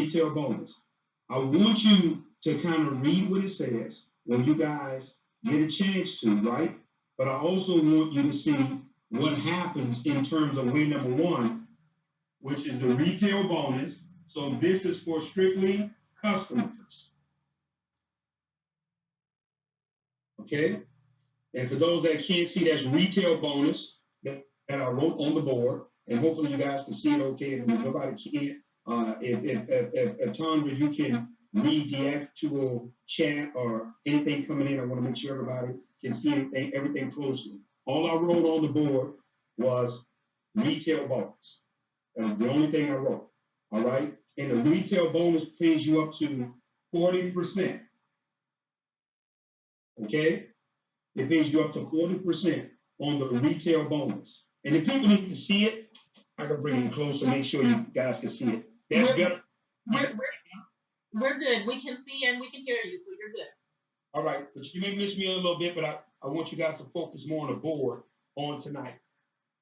retail bonus. I want you to kind of read what it says when you guys get a chance to, right? But I also want you to see what happens in terms of way number one, which is the retail bonus. So this is for strictly customers. Okay? And for those that can't see, that's retail bonus that I wrote on the board. And hopefully you guys can see it okay. And if nobody can't, if Tondra, you can read the actual chat or anything coming in, I want to make sure everybody can see everything closely. All I wrote on the board was retail bonus. That's the only thing I wrote. All right? And the retail bonus pays you up to 40%. Okay? It pays you up to 40% on the retail bonus. And if people need to see it, I can bring it closer, make sure you guys can see it. That's better. We're good. We can see and we can hear you, so you're good. All right, but you may miss me a little bit, but I want you guys to focus more on the board on tonight.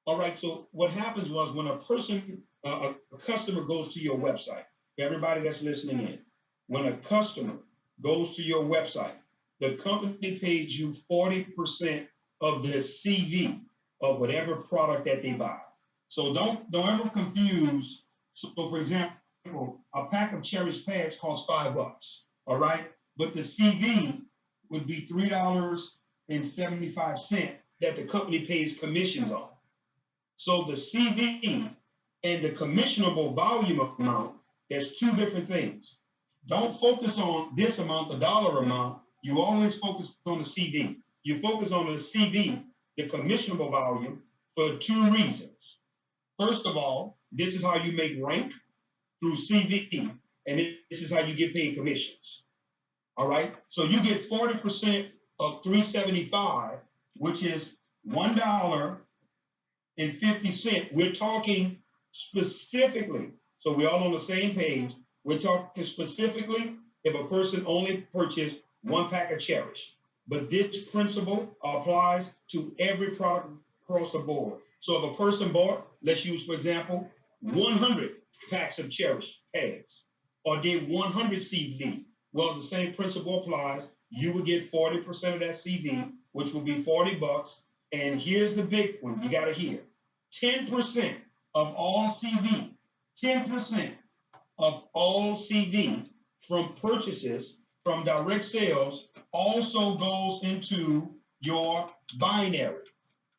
All right, so what happens was when a person, a customer goes to your website, for everybody that's listening in, when a customer goes to your website, the company pays you 40% of the CV of whatever product that they buy. So don't ever confuse. So for example, a pack of Cherish pads costs $5, all right? But the CV would be $3.75 that the company pays commissions on. So the CV and the commissionable volume amount, that's two different things. Don't focus on this amount, the dollar amount. You always focus on the CV. You focus on the CV, the commissionable volume, for two reasons. First of all, this is how you make rank through CV, and this is how you get paid commissions. All right? So you get 40% of $3.75, which is $1.50. We're talking specifically, so we're all on the same page. We're talking specifically if a person only purchased one pack of Cherish. But this principle applies to every product across the board. So if a person bought, let's use, for example, 100 packs of Cherish pads, or did 100 CV, well, the same principle applies. You would get 40% of that CV, which will be $40. And here's the big one you got to hear. 10% of all CV, 10% of all CV from purchases from direct sales also goes into your binary.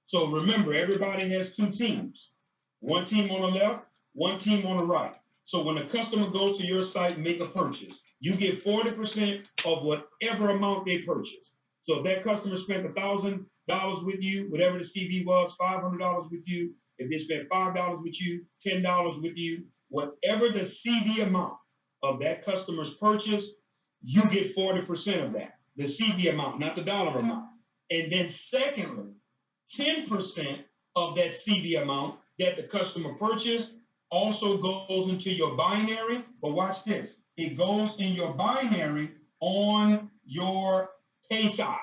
So remember, everybody has two teams. One team on the left, one team on the right. So when a customer goes to your site and make a purchase, you get 40% of whatever amount they purchase. So if that customer spent $1,000 with you, whatever the CV was, $500 with you, if they spent $5 with you, $10 with you, whatever the CV amount of that customer's purchase, you get 40% of that, the CV amount, not the dollar amount. And then secondly, 10% of that CV amount that the customer purchased also goes into your binary. But watch this. It goes in your binary on your pay side.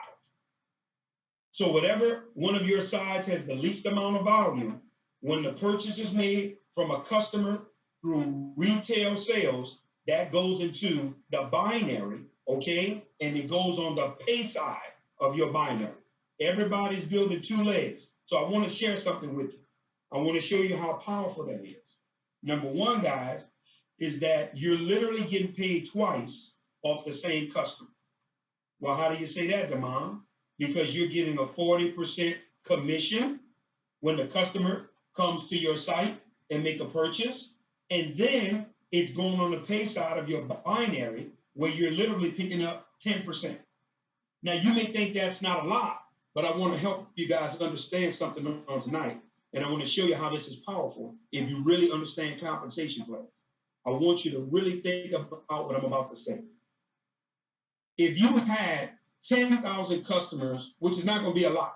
So whatever one of your sides has the least amount of volume, when the purchase is made from a customer through retail sales, that goes into the binary, okay? And it goes on the pay side of your binary. Everybody's building two legs. So I want to share something with you. I want to show you how powerful that is. Number one, guys, is that you're literally getting paid twice off the same customer. Well, how do you say that, Demond? Because you're getting a 40% commission when the customer comes to your site and make a purchase. And then it's going on the pay side of your binary where you're literally picking up 10%. Now, you may think that's not a lot, but I want to help you guys understand something on tonight. And I want to show you how this is powerful if you really understand compensation plans. I want you to really think about what I'm about to say. If you had 10,000 customers, which is not going to be a lot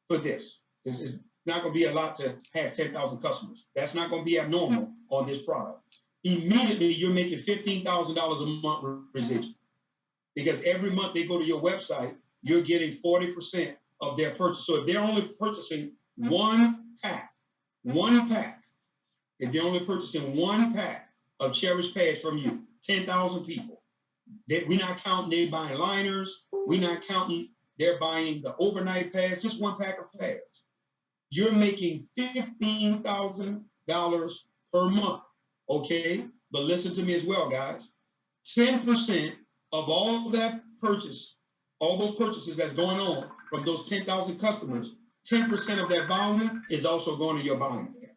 for this. This is not going to be a lot to have 10,000 customers. That's not going to be abnormal on this product. Immediately, you're making $15,000 a month residual. Because every month they go to your website, you're getting 40% of their purchase. So if they're only purchasing one pack, if they're only purchasing one pack of Cherish pads from you, 10,000 people. We're not counting they buying liners. We're not counting they're buying the overnight pass, just one pack of pads. You're making $15,000 per month, okay? But listen to me as well, guys. 10% of all that purchase, all those purchases that's going on from those 10,000 customers, 10% of that volume is also going to your buying account.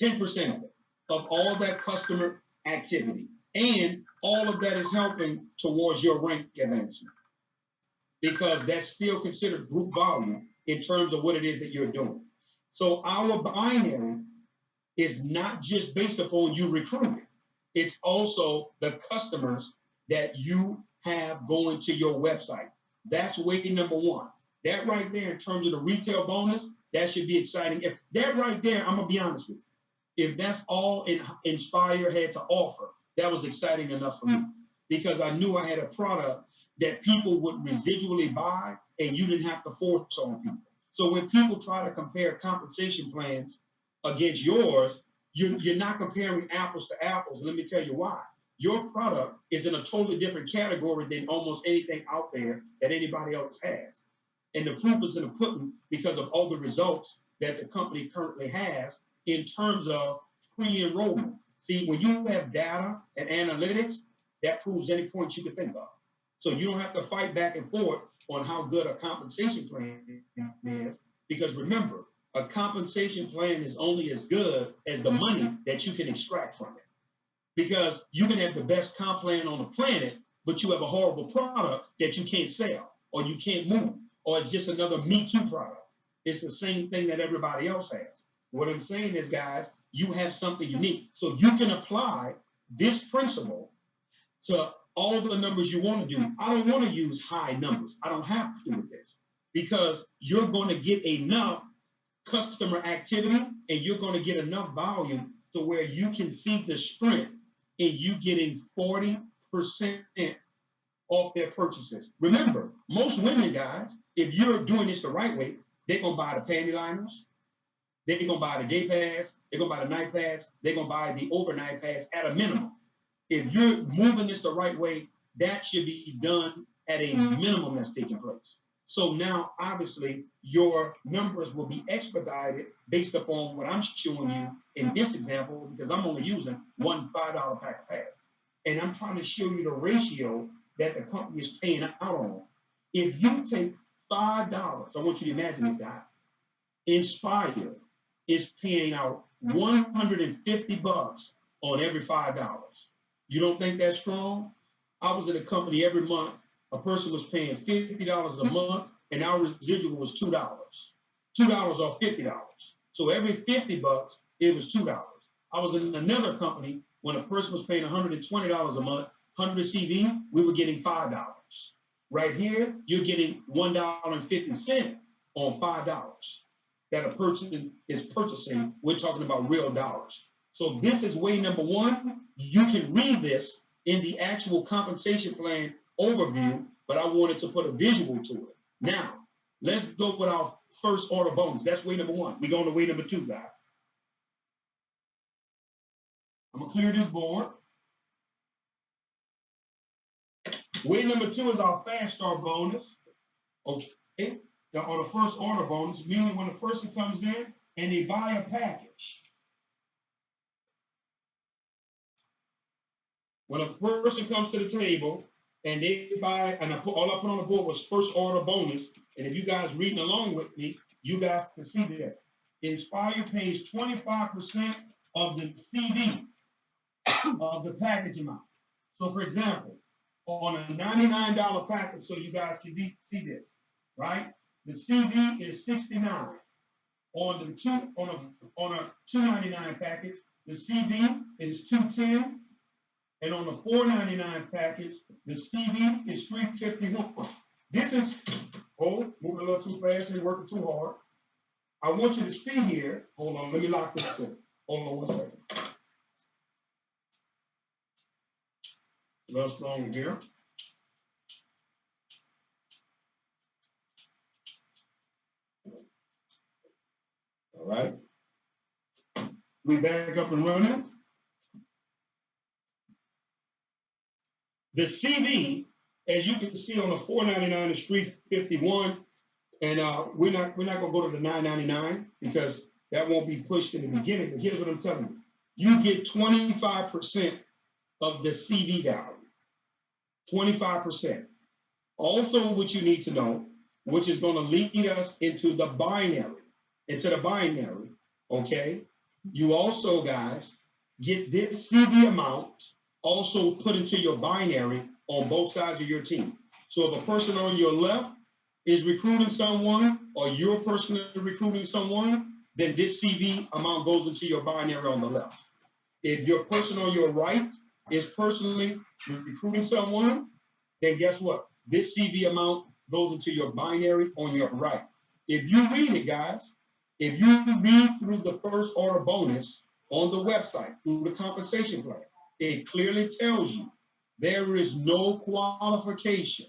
10% of it, of all that customer activity. And all of that is helping towards your rank advancement because that's still considered group volume in terms of what it is that you're doing. So our binary is not just based upon you recruiting. It's also the customers that you have going to your website. That's way number one. That right there in terms of the retail bonus, that should be exciting. If that right there, I'm gonna be honest with you. If that's all Nspire had to offer, that was exciting enough for me because I knew I had a product that people would residually buy and you didn't have to force on people. So when people try to compare compensation plans against yours, you're not comparing apples to apples. Let me tell you why. Your product is in a totally different category than almost anything out there that anybody else has. And the proof is in the pudding because of all the results that the company currently has in terms of pre-enrollment. See, when you have data and analytics, that proves any point you could think of. So you don't have to fight back and forth on how good a compensation plan is, because remember, a compensation plan is only as good as the money that you can extract from it. Because you can have the best comp plan on the planet, but you have a horrible product that you can't sell, or you can't move, or it's just another Me Too product. It's the same thing that everybody else has. What I'm saying is, guys, you have something unique. So you can apply this principle to all the numbers you want to do. I don't want to use high numbers. I don't have to with this because you're going to get enough customer activity and you're going to get enough volume to where you can see the strength in you getting 40% off their purchases. Remember, most women, guys, if you're doing this the right way, they're going to buy the panty liners, they're going to buy the day pads, they're going to buy the night pads, they're going to buy the overnight pads at a minimum. If you're moving this the right way, that should be done at a minimum that's taking place. So now, obviously, your numbers will be expedited based upon what I'm showing you in this example, because I'm only using one $5 pack of pads. And I'm trying to show you the ratio that the company is paying out on. If you take $5, I want you to imagine this, guys. Nspire is paying out $150 on every $5. You don't think that's strong? I was in a company every month. A person was paying $50 a month, and our residual was $2. $2 off $50. So every $50, it was $2. I was in another company when a person was paying $120 a month, 100 CV, we were getting $5. Right here, you're getting $1.50 on $5 that a person is purchasing. We're talking about real dollars. So this is way number one. You can read this in the actual compensation plan overview, but I wanted to put a visual to it. Now, let's go with our first order bonus. That's way number one. We're going to way number two, guys. I'm going to clear this board. Way number two is our fast start bonus. Okay. Or the first order bonus, meaning when a person comes in and they buy a package. When a person comes to the table and they buy, and all I put on the board was first order bonus. And if you guys reading along with me, you guys can see this. Nspire pays 25% of the CD of the package amount. So for example, on a $99 package, so you guys can see this, right? The CD is $69. On a $299 package, the CD is $210. And on the $499 package, the CD is $351. This is, moving a little too fast and working too hard. I want you to see here. Hold on, let me lock this in. Hold on 1 second. A little stronger here. All right. We back up and running. The CV, as you can see on the 499 is 351, and we're not gonna go to the 999 because that won't be pushed in the beginning. But here's what I'm telling you: you get 25% of the CV value. 25%. Also, what you need to know, which is going to lead us into the binary, okay? You also, guys, get this CV amount also put into your binary on both sides of your team. So if a person on your left is recruiting someone, or you're personally recruiting someone, then this CV amount goes into your binary on the left. If your person on your right is personally recruiting someone, then guess what? This CV amount goes into your binary on your right. If you read it, guys, if you read through the first order bonus on the website, through the compensation plan, it clearly tells you there is no qualification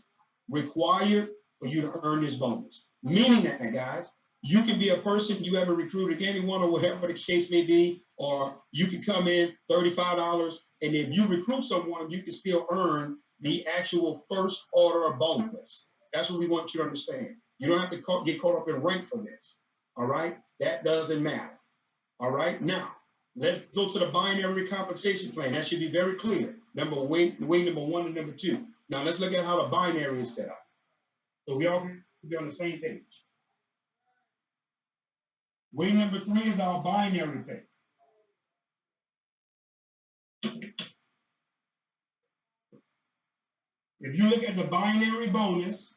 required for you to earn this bonus. Meaning that, guys, you can be a person you ever recruited anyone or whatever the case may be, or you can come in $35, and if you recruit someone, you can still earn the actual first order bonus. That's what we want you to understand. You don't have to get caught up in rank for this. All right? That doesn't matter. All right? Now, let's go to the binary compensation plan. That should be very clear. Way number 1 and number 2. Now, let's look at how the binary is set up, so we all can be on the same page. Way number 3 is our binary pay. If you look at the binary bonus,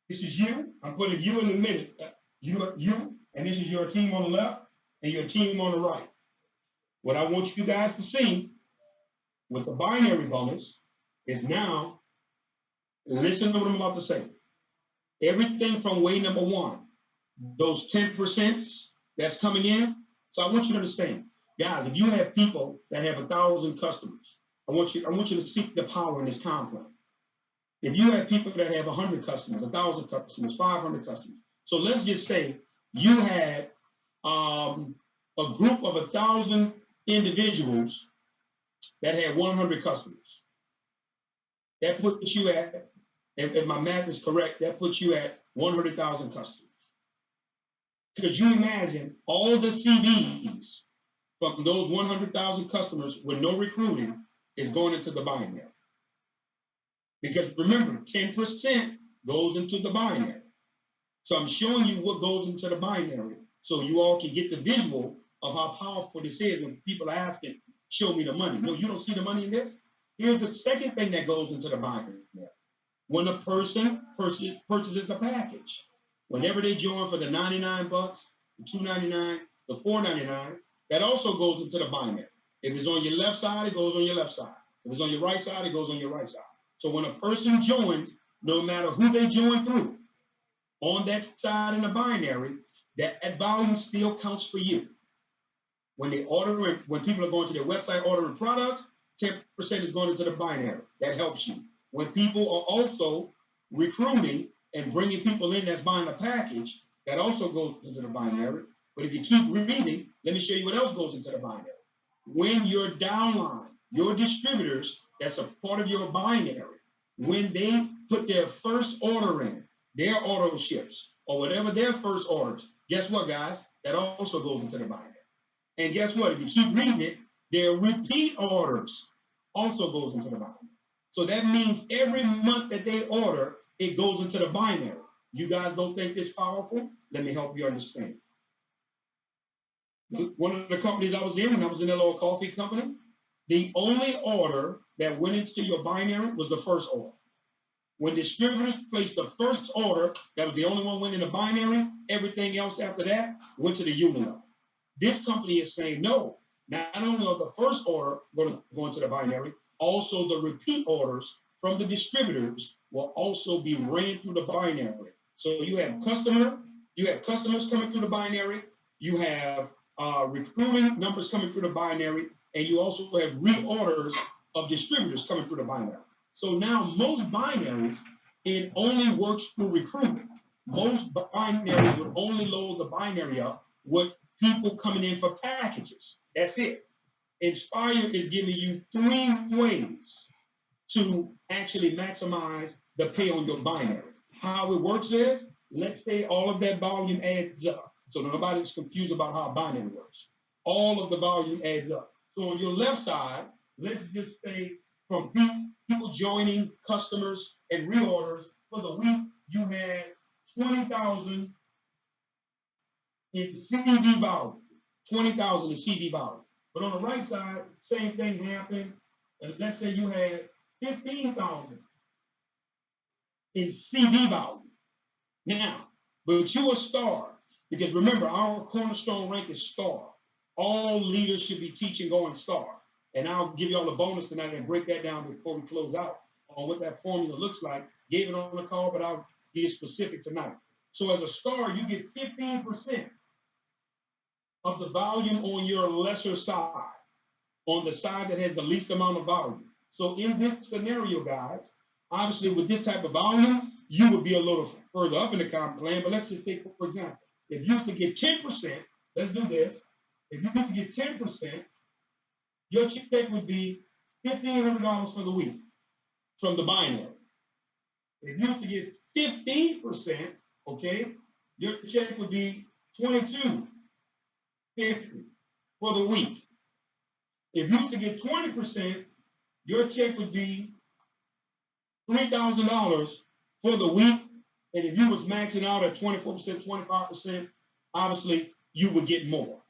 this is you. I'm putting you in the middle. You, and this is your team on the left and your team on the right. What I want you guys to see with the binary bonus is now, listen to what I'm about to say. Everything from way number 1, those 10% that's coming in. So I want you to understand, guys, if you have people that have 1,000 customers, I want you to seek the power in this comp plan. If you have people that have 100 customers, 1,000 customers, 500 customers, so let's just say you had a group of 1,000 individuals that had 100 customers. That puts you at, if my math is correct, that puts you at 100,000 customers. Could you imagine all the CVs from those 100,000 customers with no recruiting is going into the binary? Because remember, 10% goes into the binary. So I'm showing you what goes into the binary so you all can get the visual of how powerful this is when people are asking, show me the money. No, you don't see the money in this? Here's the second thing that goes into the binary. When a person purchases a package, whenever they join for the $99, the $299, the $499, that also goes into the binary. If it's on your left side, it goes on your left side. If it's on your right side, it goes on your right side. So when a person joins, no matter who they join through, on that side in the binary, that volume still counts for you. When people are going to their website ordering products, 10% is going into the binary. That helps you. When people are also recruiting and bringing people in that's buying a package, that also goes into the binary. But if you keep reading, let me show you what else goes into the binary. When your downline, your distributors, that's a part of your binary, when they put their first order in, their auto ships, or whatever their first orders, guess what, guys? That also goes into the binary. And guess what? If you keep reading it, their repeat orders also goes into the binary. So that means every month that they order, it goes into the binary. You guys don't think this powerful? Let me help you understand. One of the companies I was in, when I was in a little coffee company, the only order that went into your binary was the first order. When distributors placed the first order, that was the only one went in the binary. Everything else after that went to the unit level. This company is saying, no, not only are the first order going to go into the binary, also the repeat orders from the distributors will also be ran through the binary. So you have customers coming through the binary, you have recruiting numbers coming through the binary, and you also have reorders of distributors coming through the binary. So now most binaries, it only works through recruiting. most binaries would only load the binary up with people coming in for packages. That's it. Nspire is giving you 3 ways to actually maximize the pay on your binary. How it works is, let's say all of that volume adds up. So nobody's confused about how binary works. All of the volume adds up. So on your left side, let's just say from people joining, customers, and reorders for the week, you had 20,000 in CD volume. 20,000 in CD volume. But on the right side, same thing happened. And let's say you had 15,000 in CD volume. Now, but you're a star, because remember, our cornerstone rank is star. All leaders should be teaching going star. And I'll give you all a bonus tonight and break that down before we close out on what that formula looks like. Gave it on the call, but I'll be specific tonight. So as a star, you get 15% of the volume on your lesser side, on the side that has the least amount of volume. So in this scenario, guys, obviously with this type of volume, you would be a little further up in the comp plan, but let's just take, for example, if you used to get 10%, let's do this. If you used to get 10%, your check would be $1,500 for the week from the binary. If you used to get 15%, okay, your check would be $2,250 for the week. If you used to get 20%, your check would be $3,000 for the week. And if you was maxing out at 24%, 25%, obviously you would get more.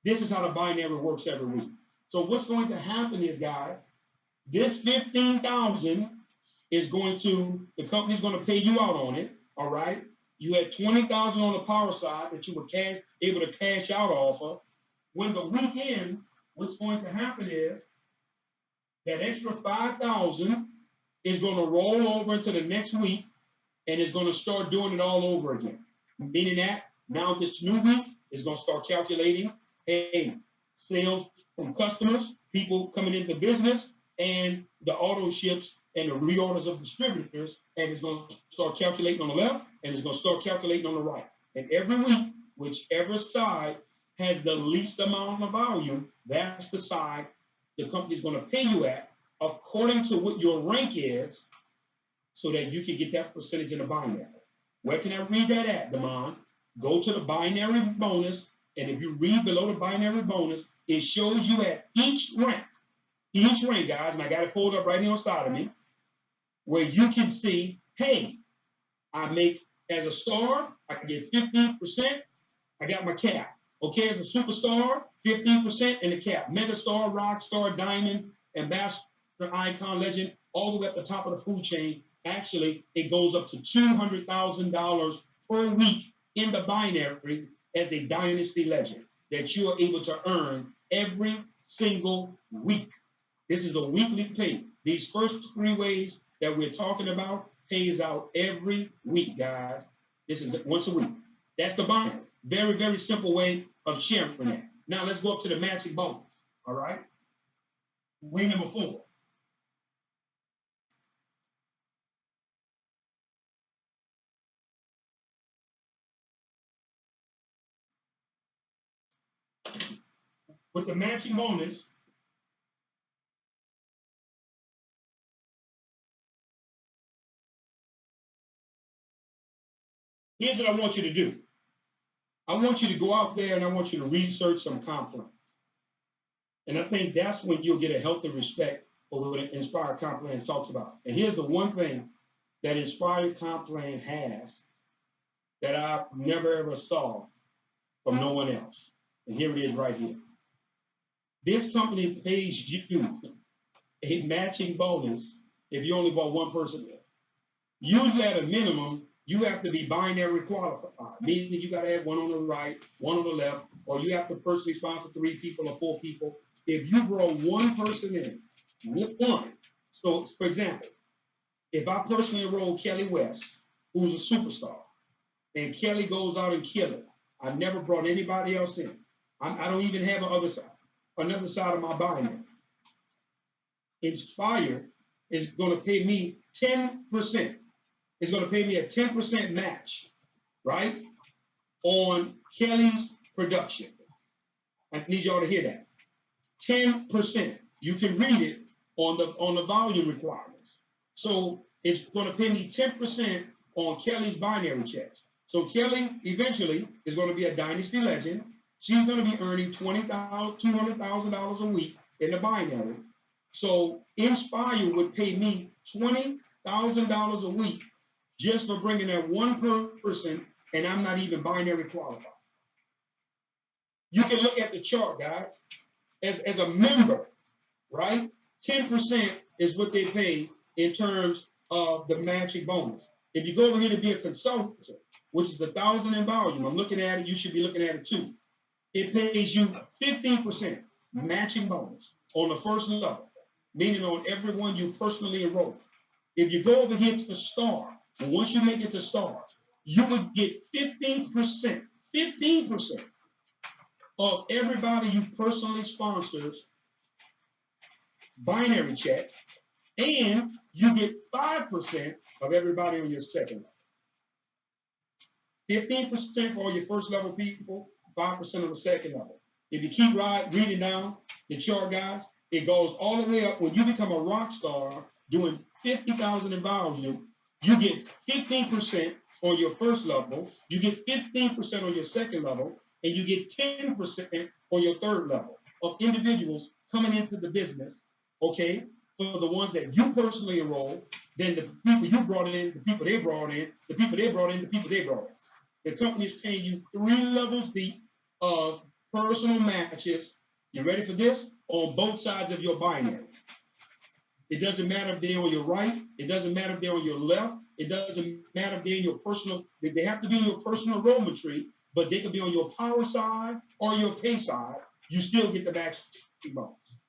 This is how the binary works every week. So what's going to happen is, guys, this 15,000 is going to, the company's going to pay you out on it, all right? You had 20,000 on the power side that you were able to cash out off of. When the week ends, what's going to happen is that extra 5,000 is going to roll over into the next week and is going to start doing it all over again. Meaning that now this new week is going to start calculating, hey, sales from customers, people coming into business, and the auto ships and the reorders of distributors, and it's going to start calculating on the left, and it's going to start calculating on the right. And every week, whichever side has the least amount of volume, that's the side the company's going to pay you at according to what your rank is, so that you can get that percentage in the binary. Where can I read that at, Demond? Go to the binary bonus, and if you read below the binary bonus, it shows you at each rank, guys, and I got it pulled up right here on side of me, where you can see, hey, I make, as a star, I can get 15%, I got my cap. Okay, as a superstar, 15% in the cap. Megastar, rock star, diamond, ambassador, icon, legend, all the way up the top of the food chain. Actually, it goes up to $200,000 per week in the binary as a dynasty legend that you are able to earn every single week. This is a weekly pay. These first 3 ways that we're talking about pays out every week, guys. This is once a week. That's the binary. Very, very simple way of sharing that. Now let's go up to the matching bonus. All right. Way number 4. With the matching bonus, here's what I want you to do. I want you to go out there and I want you to research some comp plan. And I think that's when you'll get a healthy respect for what Inspired Comp Plan talks about. And here's the one thing that Inspired Comp Plan has that I never ever saw from no one else. And here it is right here. This company pays you a matching bonus if you only bought one person there. Usually at a minimum, you have to be binary qualified, meaning you got to have one on the right, one on the left, or you have to personally sponsor 3 people or 4 people. If you grow one person in, one. So, for example, if I personally enroll Kelly West, who's a superstar, and Kelly goes out and kills it, I've never brought anybody else in. I don't even have another side of my binary. Inspire is going to pay me 10%. It's going to pay me a 10% match right, on Kelly's production. I need y'all to hear that. 10%. You can read it on the volume requirements. So it's going to pay me 10% on Kelly's binary checks. So Kelly eventually is going to be a dynasty legend. She's going to be earning $200,000 a week in the binary. So Nspire would pay me $20,000 a week just for bringing that one person, and I'm not even binary qualified. You can look at the chart, guys. As a member, right? 10% is what they pay in terms of the matching bonus. If you go over here to be a consultant, which is $1,000 in volume, I'm looking at it, you should be looking at it too. It pays you 15% matching bonus on the first level, meaning on everyone you personally enroll. If you go over here to the star, and once you make it to star, you would get 15% of everybody you personally sponsors binary check, and you get 5% of everybody on your second level. 15% for all your first level people, 5% on the second level. If you keep reading down the chart, guys, it goes all the way up. When you become a rock star doing 50,000 in volume, you get 15% on your first level, you get 15% on your second level, and you get 10% on your third level of individuals coming into the business, okay, for the ones that you personally enroll, then the people you brought in, the people they brought in, the people they brought in, the people they brought in. The company is paying you 3 levels deep of personal matches. You ready for this? On both sides of your binary. It doesn't matter if they're on your right. It doesn't matter if they're on your left. It doesn't matter if they're in your personal, they have to be in your personal enrollment tree, but they could be on your power side or your pay side. You still get the matching bonus.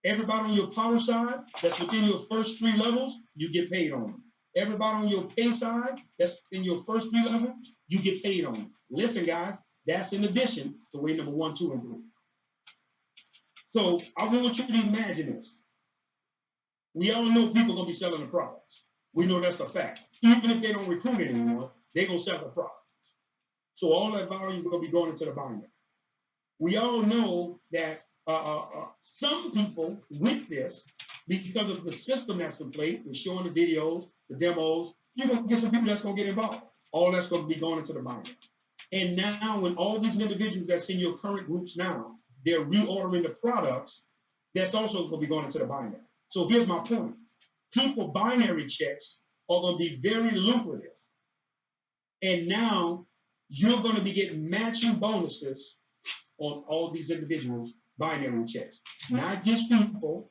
Everybody on your power side that's within your first 3 levels, you get paid on them. Everybody on your pay side that's in your first 3 levels, you get paid on them. Listen, guys, that's in addition to way number 1, 2, and 3. So I want you to imagine this. We all know people are going to be selling the products. We know that's a fact. Even if they don't recruit anyone, they're going to sell the products. So all that volume is going to be going into the binary. We all know that some people with this, because of the system that's in place, we're showing the videos, the demos, you're going to get some people that's going to get involved. All that's going to be going into the binary. And now when all these individuals that's in your current groups now, they're reordering the products, that's also going to be going into the binary. So here's my point. People binary checks are going to be very lucrative. And now you're going to be getting matching bonuses on all these individuals' binary checks. Not just people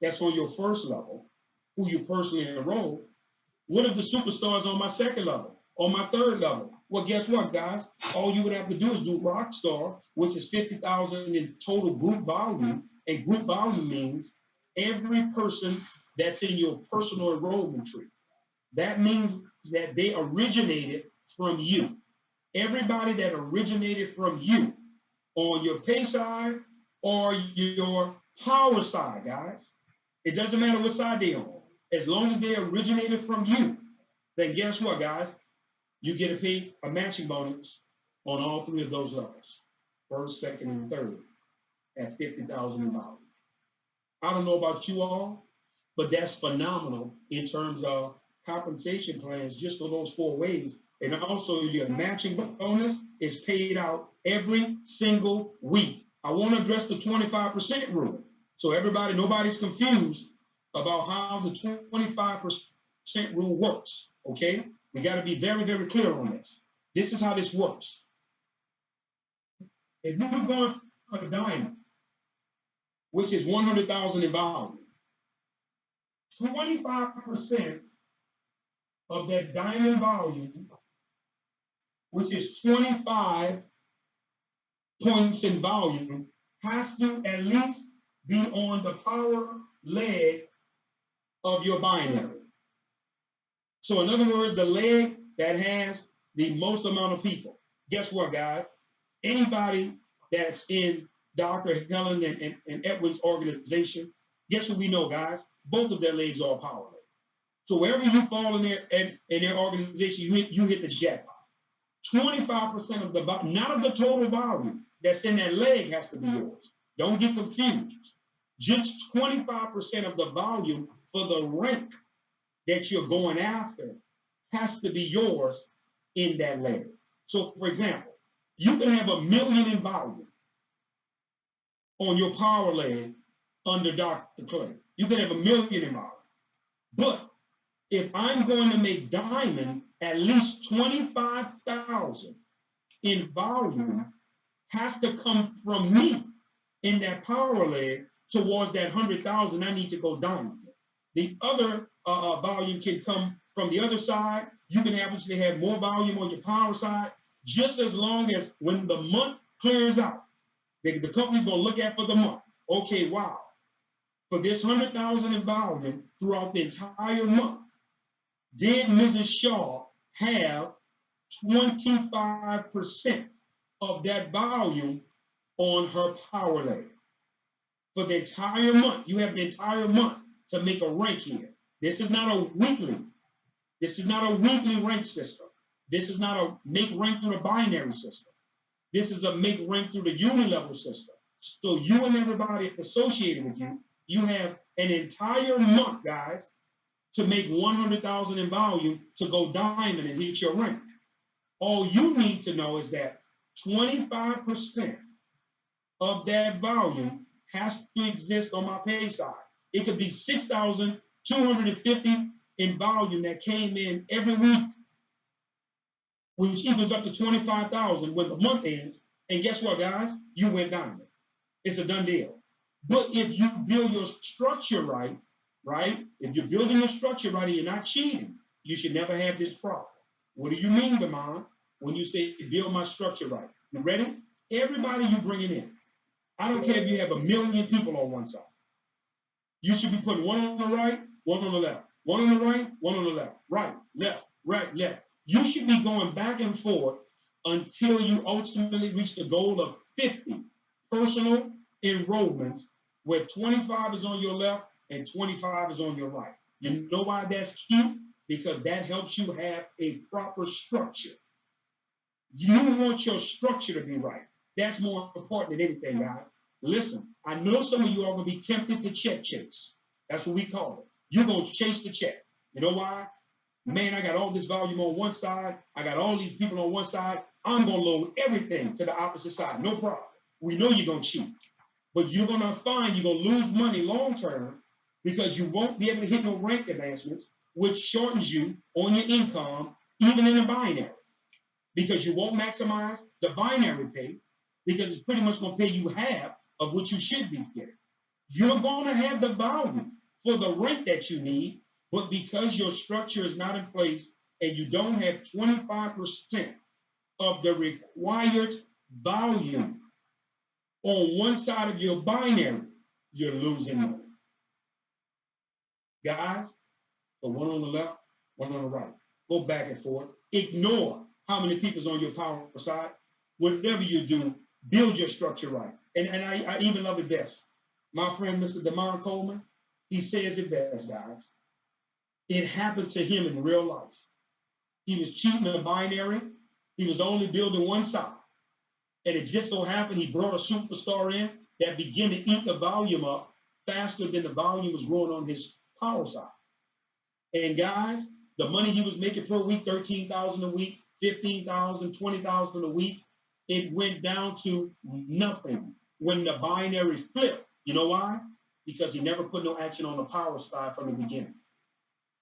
that's on your first level, who you personally enroll. What if the superstars on my second level, on my third level? Well, guess what, guys? All you would have to do is do Rockstar, which is 50,000 in total group volume. And group volume means every person that's in your personal enrollment tree. That means that they originated from you. Everybody that originated from you on your pay side or your power side, guys. It doesn't matter what side they're on. As long as they originated from you, then guess what, guys? You get to pay a matching bonus on all 3 of those levels. First, second, and third at 50,000 in volume. I don't know about you all, but that's phenomenal in terms of compensation plans just for those 4 ways. And also your matching bonus is paid out every single week. I want to address the 25% rule. So everybody, nobody's confused about how the 25% rule works, okay? We got to be very, very clear on this. This is how this works. If you're going for the diamond, which is 100,000 in volume, 25% of that diamond volume, which is 25 points in volume, has to at least be on the power leg of your binary. So in other words, the leg that has the most amount of people. Guess what, guys? Anybody that's in Dr. Helen and Edwin's organization, guess what we know, guys? Both of their legs are power legs. So wherever you fall in their organization, you hit the jackpot. 25% of the, not of the total volume that's in that leg has to be yours. Don't get confused. Just 25% of the volume for the rank that you're going after has to be yours in that leg. So, for example, you can have 1 million in volume on your power leg under Dr. Clay. You can have 1 million in volume. But if I'm going to make diamond, at least 25,000 in volume has to come from me in that power leg towards that 100,000 I need to go diamond. The other volume can come from the other side. You can obviously have more volume on your power side, just as long as when the month clears out, the company's going to look at for the month. Okay, wow. For this 100,000 in volume throughout the entire month, did Mrs. Shaw have 25% of that volume on her power leg? For the entire month, you have the entire month to make a rank here. This is not a weekly. This is not a weekly rank system. This is not a make rank through the binary system. This is a make rank through the unilevel system. So you and everybody associated with you, you have an entire month, guys, to make 100,000 in volume to go diamond and hit your rank. All you need to know is that 25% of that volume has to exist on my pay side. It could be 6,250 in volume that came in every week, which equals up to 25,000 when the month ends. And guess what, guys? You went diamond. It's a done deal. But if you build your structure right, if you're building your structure right and you're not cheating, you should never have this problem. What do you mean, Demond, when you say build my structure right? You ready? Everybody you bringing in, I don't care if you have 1 million people on one side. You should be putting one on the right, one on the left. One on the right, one on the left. Right, left, right, left. You should be going back and forth until you ultimately reach the goal of 50 personal enrollments where 25 is on your left and 25 is on your right. You know why that's key? Because that helps you have a proper structure. You want your structure to be right. That's more important than anything, guys. Listen, I know some of you are going to be tempted to check chase. That's what we call it. You're going to chase the check. You know why? Man, I got all this volume on one side. I got all these people on one side. I'm going to load everything to the opposite side. No problem. We know you're going to cheat. But you're going to find you're going to lose money long term because you won't be able to hit no rank advancements, which shortens you on your income, even in the binary. Because you won't maximize the binary pay because it's pretty much going to pay you half of what you should be getting. You're going to have the volume for the rank that you need, but because your structure is not in place and you don't have 25% of the required volume on one side of your binary, you're losing money. Guys, the one on the left, one on the right. Go back and forth. Ignore how many people's on your power side. Whatever you do, build your structure right. And I even love it best. My friend, Mr. Demond Coleman, he says it best, guys. It happened to him in real life. He was cheating a binary. He was only building one side. And it just so happened he brought a superstar in that began to eat the volume up faster than the volume was growing on his power side. And guys, the money he was making per week, 13,000 a week, 15,000, 20,000 a week, it went down to nothing when the binary flipped. You know why? Because he never put no action on the power side from the beginning.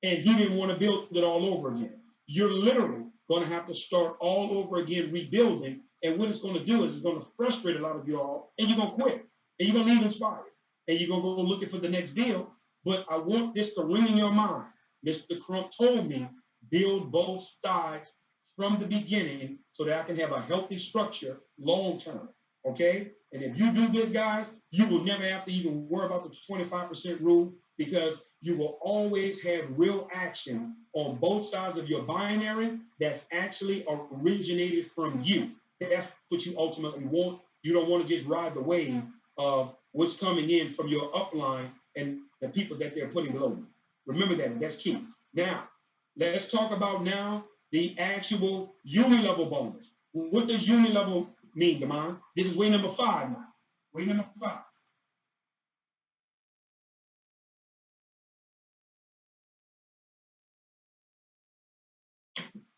And he didn't want to build it all over again. You're literally going to have to start all over again rebuilding. And what it's going to do is it's going to frustrate a lot of you all, and you're going to quit. And you're going to leave Nspire. And you're going to go looking for the next deal. But I want this to ring in your mind. Mr. Crump told me, build both sides from the beginning so that I can have a healthy structure long term. Okay? And if you do this, guys, you will never have to even worry about the 25% rule because you will always have real action on both sides of your binary that's actually originated from you. That's what you ultimately want. You don't want to just ride the wave of what's coming in from your upline and the people that they're putting below you. Remember that. That's key. Now, let's talk about now the actual uni-level bonus. What does uni-level mean, Demond? This is way number 5 now. Way number 5.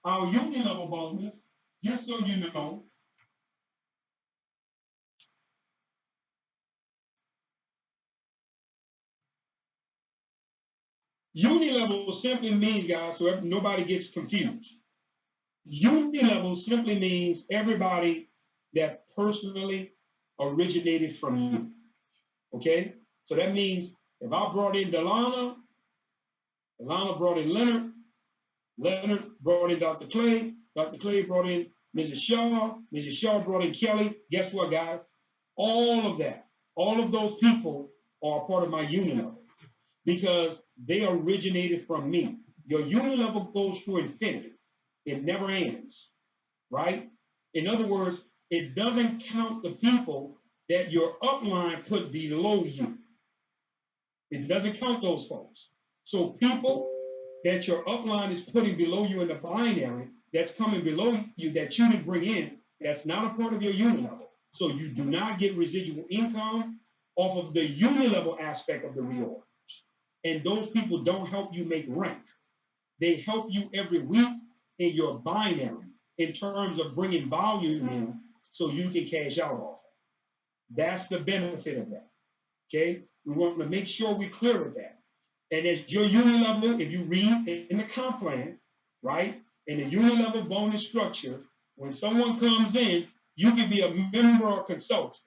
Our uni-level bonus, just so you know, uni-level simply means, guys, so nobody gets confused. Uni-level simply means everybody that personally originated from you. Okay? So that means if I brought in Delana brought in Leonard brought in Dr. Clay brought in Mrs. Shaw brought in Kelly. Guess what, guys? All of those people are part of my uni-level because they originated from me. Your uni-level goes through infinity. It never ends, right? In other words, it doesn't count the people that your upline put below you. It doesn't count those folks. So people that your upline is putting below you in the binary, that's coming below you that you didn't bring in, that's not a part of your uni-level. So you do not get residual income off of the uni-level aspect of the reorders. And those people don't help you make rank. They help you every week in your binary in terms of bringing volume in so you can cash out off it. That's the benefit of that. Okay? We want to make sure we're clear with that. And as your uni-level, if you read in the comp plan, right, in the uni-level bonus structure, when someone comes in, you can be a member or consultant,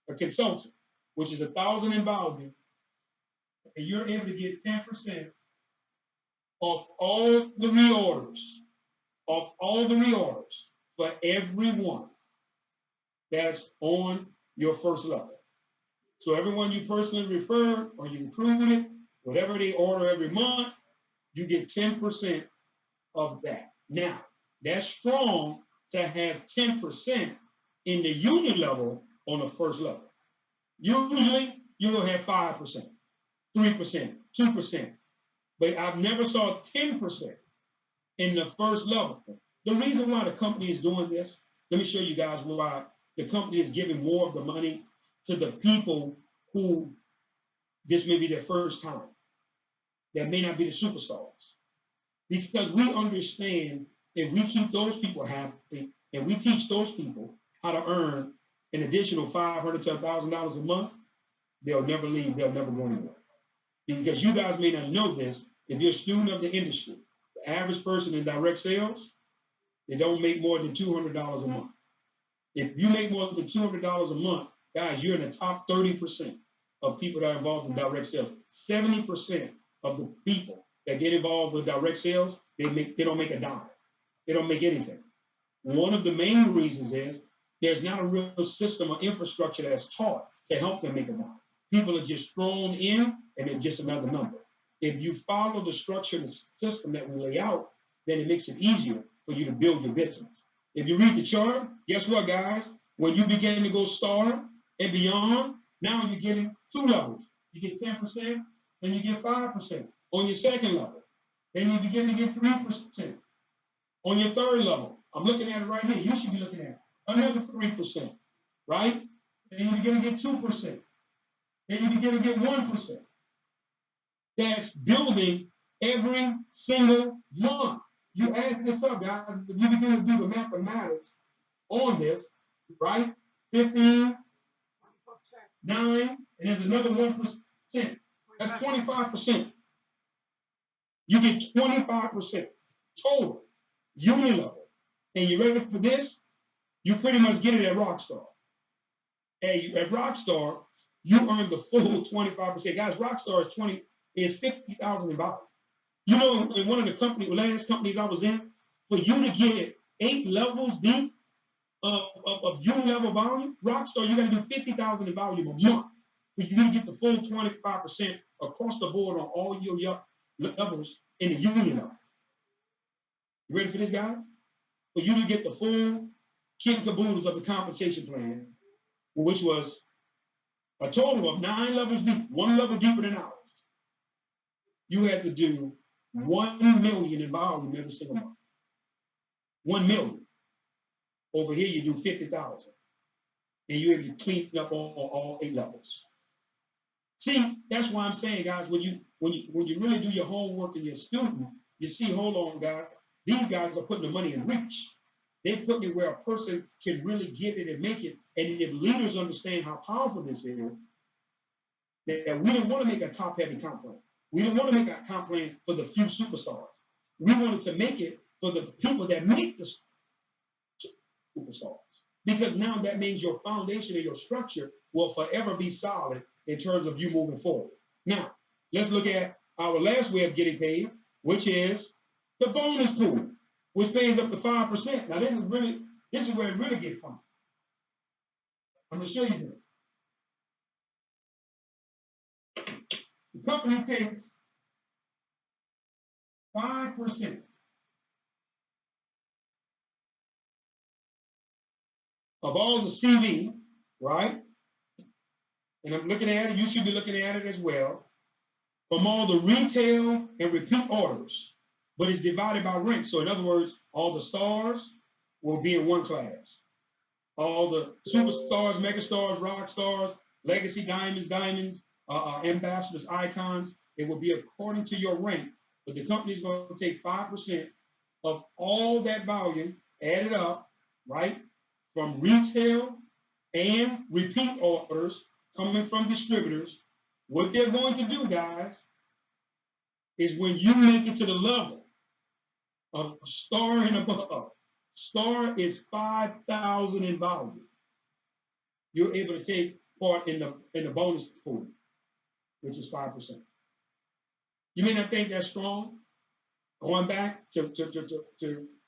which is 1,000 in volume, and you're able to get 10% of all the reorders, for everyone that's on your first level. So everyone you personally refer or you recruited, whatever they order every month, you get 10% of that. Now, that's strong to have 10% in the uni level on the first level. Usually, you'll have 5%, 3%, 2%, but I've never saw 10% in the first level. The reason why the company is doing this, let me show you guys why the company is giving more of the money to the people who this may be their first time, that may not be the superstars. Because we understand if we keep those people happy and we teach those people how to earn an additional $500 to $1,000 a month, they'll never leave, they'll never go anywhere. Because you guys may not know this, if you're a student of the industry, the average person in direct sales, they don't make more than $200 a month. If you make more than $200 a month, guys, you're in the top 30% of people that are involved in direct sales. 70% of the people that get involved with direct sales, they don't make a dime. They don't make anything. One of the main reasons is there's not a real system or infrastructure that's taught to help them make a dime. People are just thrown in and they're just another number. If you follow the structure and the system that we lay out, then it makes it easier for you to build your business. If you read the chart, guess what, guys? When you begin to go star and beyond, now you're getting 2 levels. You get 10%, then you get 5% on your second level. Then you begin to get 3% on your third level. I'm looking at it right here. You should be looking at it. Another 3%, right? Then you begin to get 2%. Then you begin to get 1%. That's building every single month. You add this up, guys. If you begin to do the mathematics on this, right? 15, 9, and there's another 1%. That's 25%. You get 25% total, uni level. And you ready for this? You pretty much get it at Rockstar. And at Rockstar, you earn the full 25%. Guys, Rockstar is 50,000 in value. You know, in one of the last companies I was in, for you to get 8 levels deep of uni level volume, Rockstar, you got to do 50,000 in volume a month. For you to get the full 25% across the board on all your levels in the uni level. You ready for this, guys? For you to get the full kit and caboodles of the compensation plan, which was a total of 9 levels deep, 1 level deeper than ours, you had to do 1 million in volume every single month. 1 million. Over here, you do 50,000. And you're able to clean up on all 8 levels. See, that's why I'm saying, guys, when you really do your homework and your student, you see, hold on, guys, these guys are putting the money in reach. They're putting it where a person can really get it and make it. And if leaders understand how powerful this is, that we don't want to make a top-heavy comp plan. We don't want to make a comp plan for the few superstars. We wanted to make it for the people that make the superstars. Because now that means your foundation and your structure will forever be solid in terms of you moving forward. Now, let's look at our last way of getting paid, which is the bonus pool, which pays up to 5%. Now, this is where it really gets fun. I'm going to show you this. The company takes 5% of all the CV, right? And I'm looking at it, you should be looking at it as well, from all the retail and repeat orders, but it's divided by rank. So in other words, all the stars will be in one class. All the superstars, megastars, rock stars, legacy diamonds, ambassadors, icons, it will be according to your rank, but the company is going to take 5% of all that volume, add it up, right, from retail and repeat orders coming from distributors. What they're going to do, guys, is when you make it to the level of star and above, star is 5,000 in volume. You're able to take part in the bonus pool, which is 5%. You may not think that's strong, going back to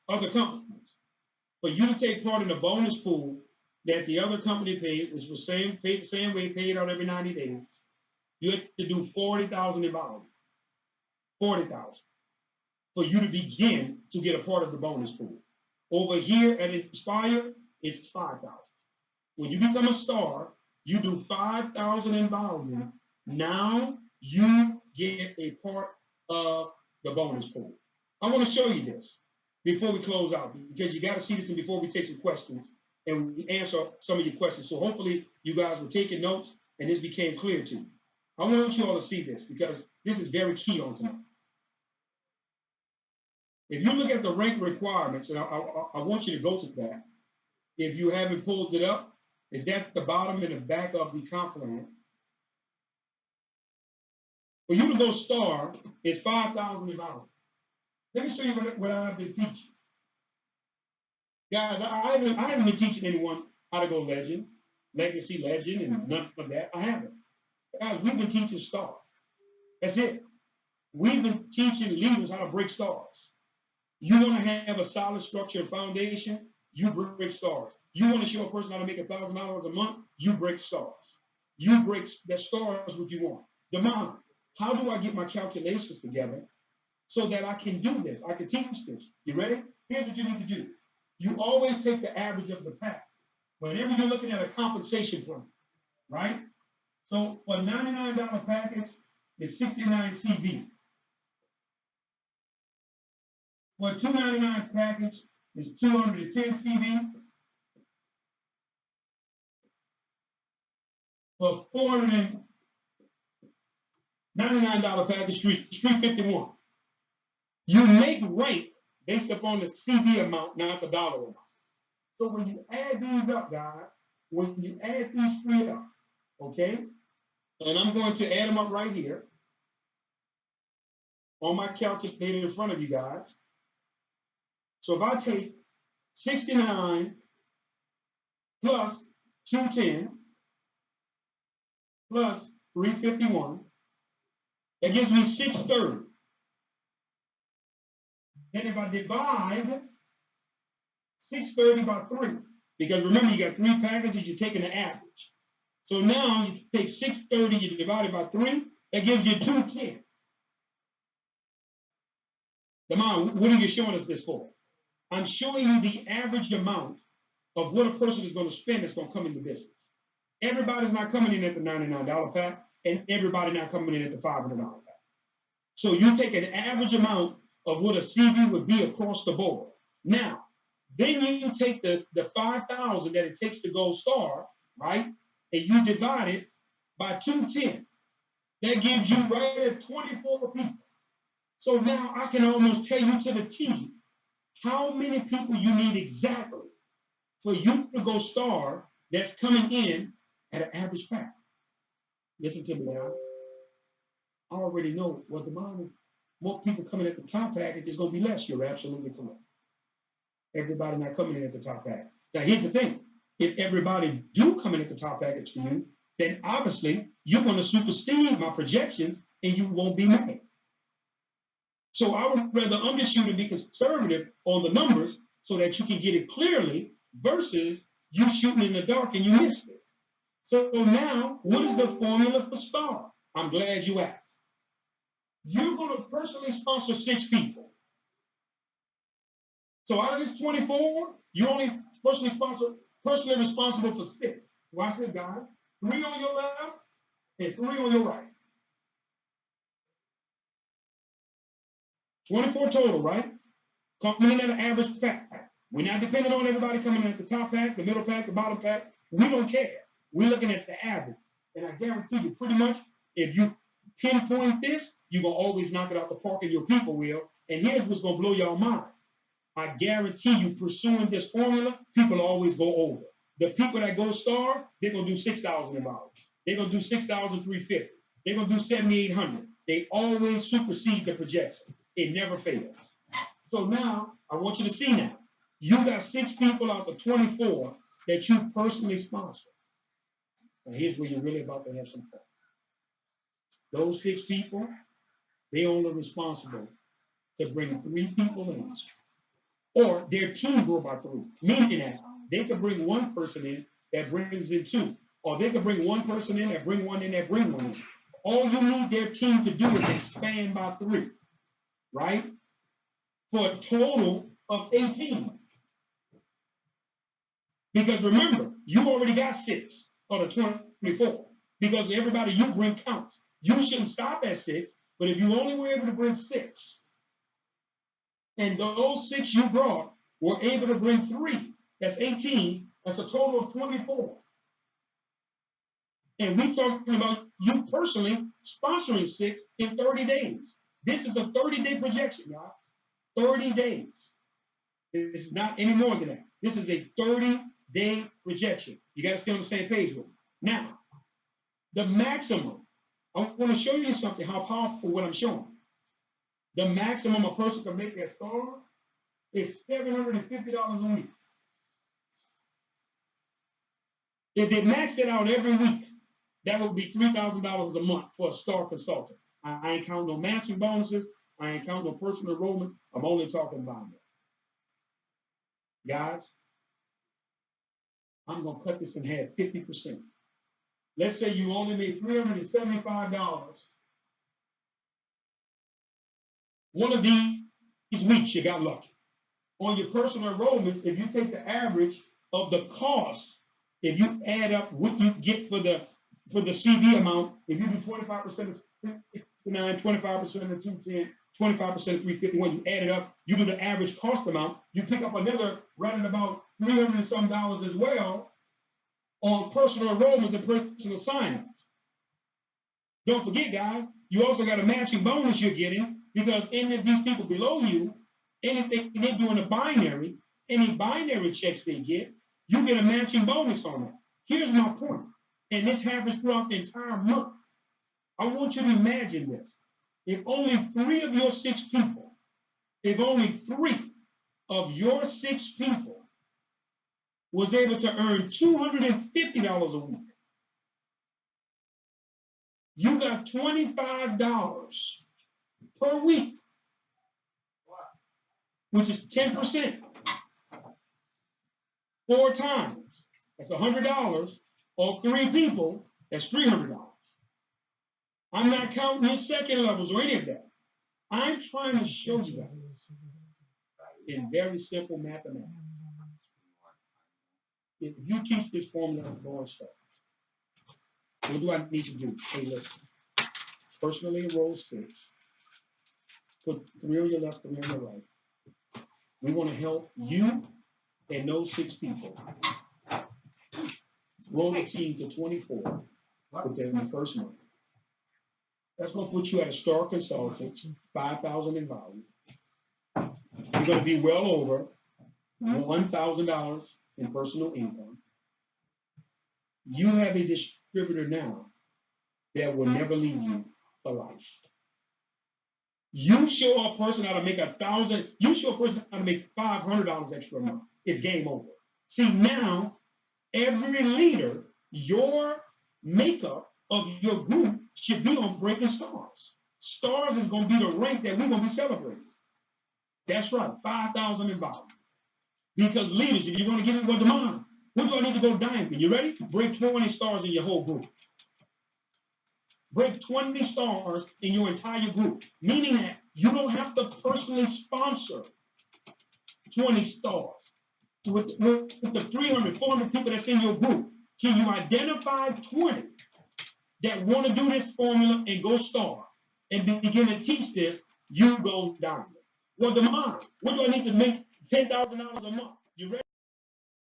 other companies. For you to take part in the bonus pool that the other company paid, which was paid the same way, paid out every 90 days, you have to do 40,000 in volume. 40,000 for you to begin to get a part of the bonus pool. Over here at Nspire, it's 5,000. When you become a star, you do 5,000 in volume. Now you get a part of the bonus pool. I want to show you this before we close out, because you got to see this and before we take some questions and we answer some of your questions. So hopefully you guys were taking notes and this became clear to you. I want you all to see this because this is very key on tonight. If you look at the rank requirements, and I want you to go to that. If you haven't pulled it up, it's at the bottom and the back of the comp plan. For you to go star, it's 5,000 in volume. Let me show you what I've been teaching. Guys, I haven't been teaching anyone how to go legend, legacy legend, and none of that. I haven't. Guys, we've been teaching star. That's it. We've been teaching leaders how to break stars. You want to have a solid structure and foundation, you break stars. You want to show a person how to make $1,000 a month, you break stars. You break that stars what you want. Demond, how do I get my calculations together so that I can do this? I can teach this. You ready? Here's what you need to do. You always take the average of the pack. Whenever you're looking at a compensation plan, right? So for a $99 package, it's 69 CV. For a $299 package, it's 210 CV. For $499 package, 351. You make rank based upon the CV amount, not the dollar amount. So when you add these up, guys, when you add these three up, okay, and I'm going to add them up right here on my calculator in front of you guys. So if I take 69 plus 210 plus 351, that gives me 630. Then if I divide 630 by 3, because remember you got 3 packages, you're taking the average. So now you take 630, you divide it by 3, that gives you 210. Demond, what are you showing us this for? I'm showing you the average amount of what a person is going to spend that's going to come into business. Everybody's not coming in at the $99 pack, and everybody not coming in at the $500 pack. So you take an average amount of what a CV would be across the board. Now, Then you take the 5,000 that it takes to go star, right? And you divide it by 210. That gives you right at 24 people. So now I can almost tell you to the T how many people you need exactly for you to go star that's coming in at an average pack. Listen to me now. I already know what the model. More people coming at the top package is going to be less. You're absolutely correct. Everybody not coming in at the top package. Now here's the thing. If everybody do come in at the top package for you, then obviously you're going to supersede my projections and you won't be mad. So I would rather undershoot and be conservative on the numbers so that you can get it clearly versus you shooting in the dark and you missed it. So now, what is the formula for star? I'm glad you asked. You're going to personally sponsor 6 people. So out of this 24, you only personally responsible for 6. Watch this, guys. 3 on your left and 3 on your right. 24 total, right? Coming in at an average pack. We're not depending on everybody coming in at the top pack, the middle pack, the bottom pack. We don't care. We're looking at the average. And I guarantee you, pretty much, if you pinpoint this, you're going to always knock it out the park and your people will. And here's what's going to blow your mind. I guarantee you, pursuing this formula, people always go over. The people that go star, they're going to do $6,000. They're going to do $6,350. They're going to do $7,800. They always supersede the projection. It never fails. So now, I want you to see now. You got 6 people out of 24 that you personally sponsor. Now here's where you're really about to have some fun. Those 6 people, they only responsible to bring 3 people in. Or their team grow by 3. Meaning that they could bring 1 person in that brings in 2. Or they could bring 1 person in that bring 1 in that bring 1 in. All you need their team to do is expand by 3. Right? For a total of 18. Because remember, you already got 6 out of 24. Because everybody you bring counts. You shouldn't stop at 6, but if you only were able to bring 6, and those 6 you brought were able to bring 3, that's 18, that's a total of 24. And we're talking about you personally sponsoring 6 in 30 days. This is a 30-day projection, y'all. 30 days. This is not any more than that. This is a 30-day projection. You got to stay on the same page with me. Now, the maximum, I want to show you something, how powerful what I'm showing. The maximum a person can make that star is $750 a week. If they maxed it out every week, that would be $3,000 a month for a star consultant. I ain't counting no matching bonuses. I ain't counting no personal enrollment. I'm only talking binary. Guys, I'm going to cut this in half, 50%. Let's say you only made $375. One of these weeks, you got lucky. On your personal enrollments, if you take the average of the cost, if you add up what you get for the CV amount, if you do 25% of 69, 25% of 210, 25% of 351, you add it up, you do the average cost amount, you pick up another right at about $300 and some as well on personal enrollments and personal sign-ups. Don't forget, guys, you also got a matching bonus you're getting because any of these people below you, anything they do in a binary, any binary checks they get, you get a matching bonus on that. Here's my point, and this happens throughout the entire month. I want you to imagine this. If only 3 of your 6 people, if only 3 of your 6 people was able to earn $250 a week, you got $25 per week, which is 10%. 4 times, that's $100. Or 3 people, that's $300. I'm not counting your second levels or any of that. I'm trying to show you that in very simple mathematics. If you teach this formula to boy stuff, what do I need to do? Hey, listen. Personally enroll 6. Put 3 on your left, 3 on your right. We want to help you and those 6 people grow the team to 24 within the first month. That's going to put you at a star consultant, 5,000 in value. You're going to be well over $1,000 in personal income. You have a distributor now that will never leave you for life. You show a person how to make $1,000, you show a person how to make $500 extra a month. It's game over. See, now, every leader, your makeup of your group should be on Breaking Stars. Stars is going to be the rank that we're going to be celebrating. That's right, 5,000 in value. Because leaders, if you're going to give it what demand, what do I need to go diamond? You ready? Break 20 stars in your whole group. Break 20 stars in your entire group, meaning that you don't have to personally sponsor 20 stars. With the 300, 400 people that's in your group, can you identify 20 that want to do this formula and go star and begin to teach this? You go diamond. Well, demand, what do I need to make $10,000 a month? You ready?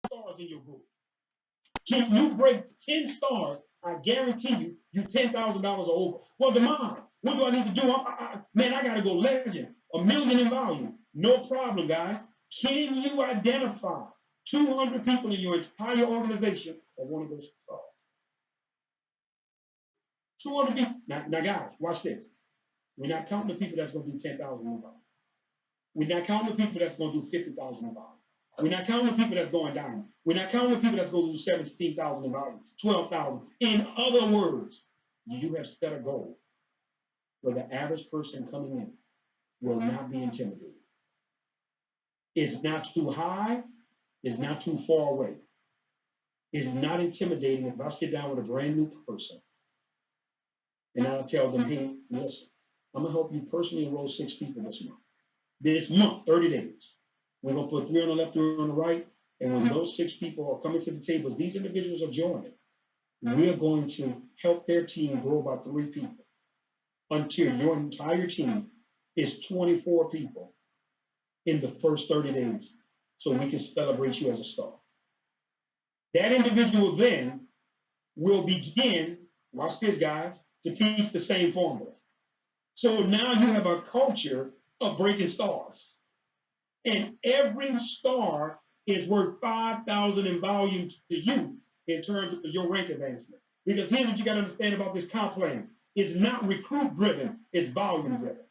Stars in your group. Can you break 10 stars? I guarantee you $10,000 or over. Well, demand, what do I need to do? Man, I got to go legend, $1 million in volume. No problem, guys. Can you identify 200 people in your entire organization that want to go stars? 200 people. Now, guys, watch this. We're not counting the people that's going to do 10,000 in volume. We're not counting the people that's going to do 50,000 in volume. We're not counting the people that's going down. We're not counting the people that's going to do 17,000 in volume, 12,000. In other words, you have set a goal where the average person coming in will not be intimidated. It's not too high. It's not too far away. It's not intimidating if I sit down with a brand new person and I'll tell them, hey, listen, I'm going to help you personally enroll 6 people this month. This month, 30 days. We're going to put 3 on the left, 3 on the right. And when those 6 people are coming to the tables, these individuals are joining. We're going to help their team grow by 3 people until your entire team is 24 people in the first 30 days so we can celebrate you as a star. That individual then will begin, watch this, guys, to teach the same formula. So now you have a culture of breaking stars. And every star is worth 5,000 in volume to you in terms of your rank advancement. Because here's what you got to understand about this comp plan. It's not recruit driven, it's volume driven.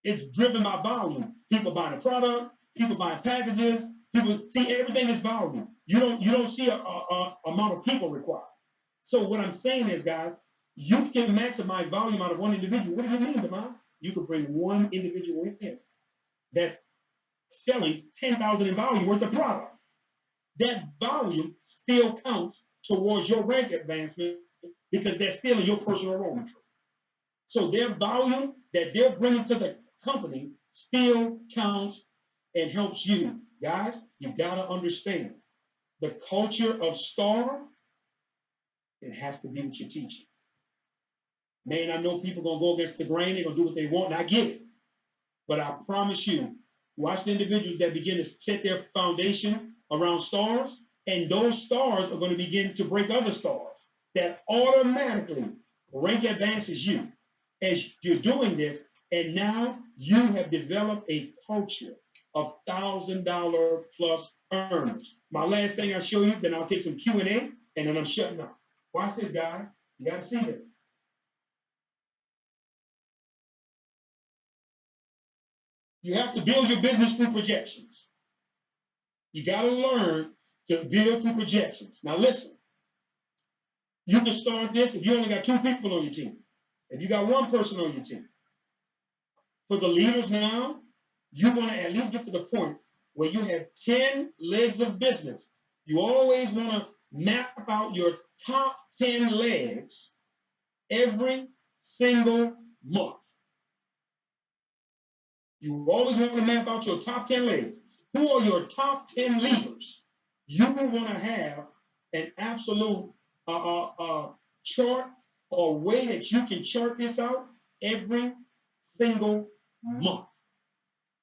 It's driven by volume. People buying a product, people buying packages, people see everything is volume. You don't see a amount of people required. So what I'm saying is, guys, you can maximize volume out of one individual. What do you mean, Demond? You can bring one individual in that's selling 10,000 in volume worth of product. That volume still counts towards your rank advancement because they're still in your personal enrollment tree. So their volume that they're bringing to the company still counts and helps you. Guys, you gotta understand the culture of star, it has to be what you're teaching. Man, I know people gonna go against the grain, they're gonna do what they want, and I get it. But I promise you, watch the individuals that begin to set their foundation around stars, and those stars are going to begin to break other stars. That automatically rank advances you as you're doing this, and now you have developed a culture of $1,000 plus earners. My last thing I'll show you, then I'll take some Q&A, and then I'm shutting up. Watch this, guys. You got to see this. You have to build your business through projections. You got to learn to build through projections. Now listen, you can start this if you only got 2 people on your team. If you got 1 person on your team. For the leaders now, you want to at least get to the point where you have 10 legs of business. You always want to map out your top 10 legs every single month. You always want to map out your top 10 legs. Who are your top 10 leaders? You want to have an absolute chart or way that you can chart this out every single month.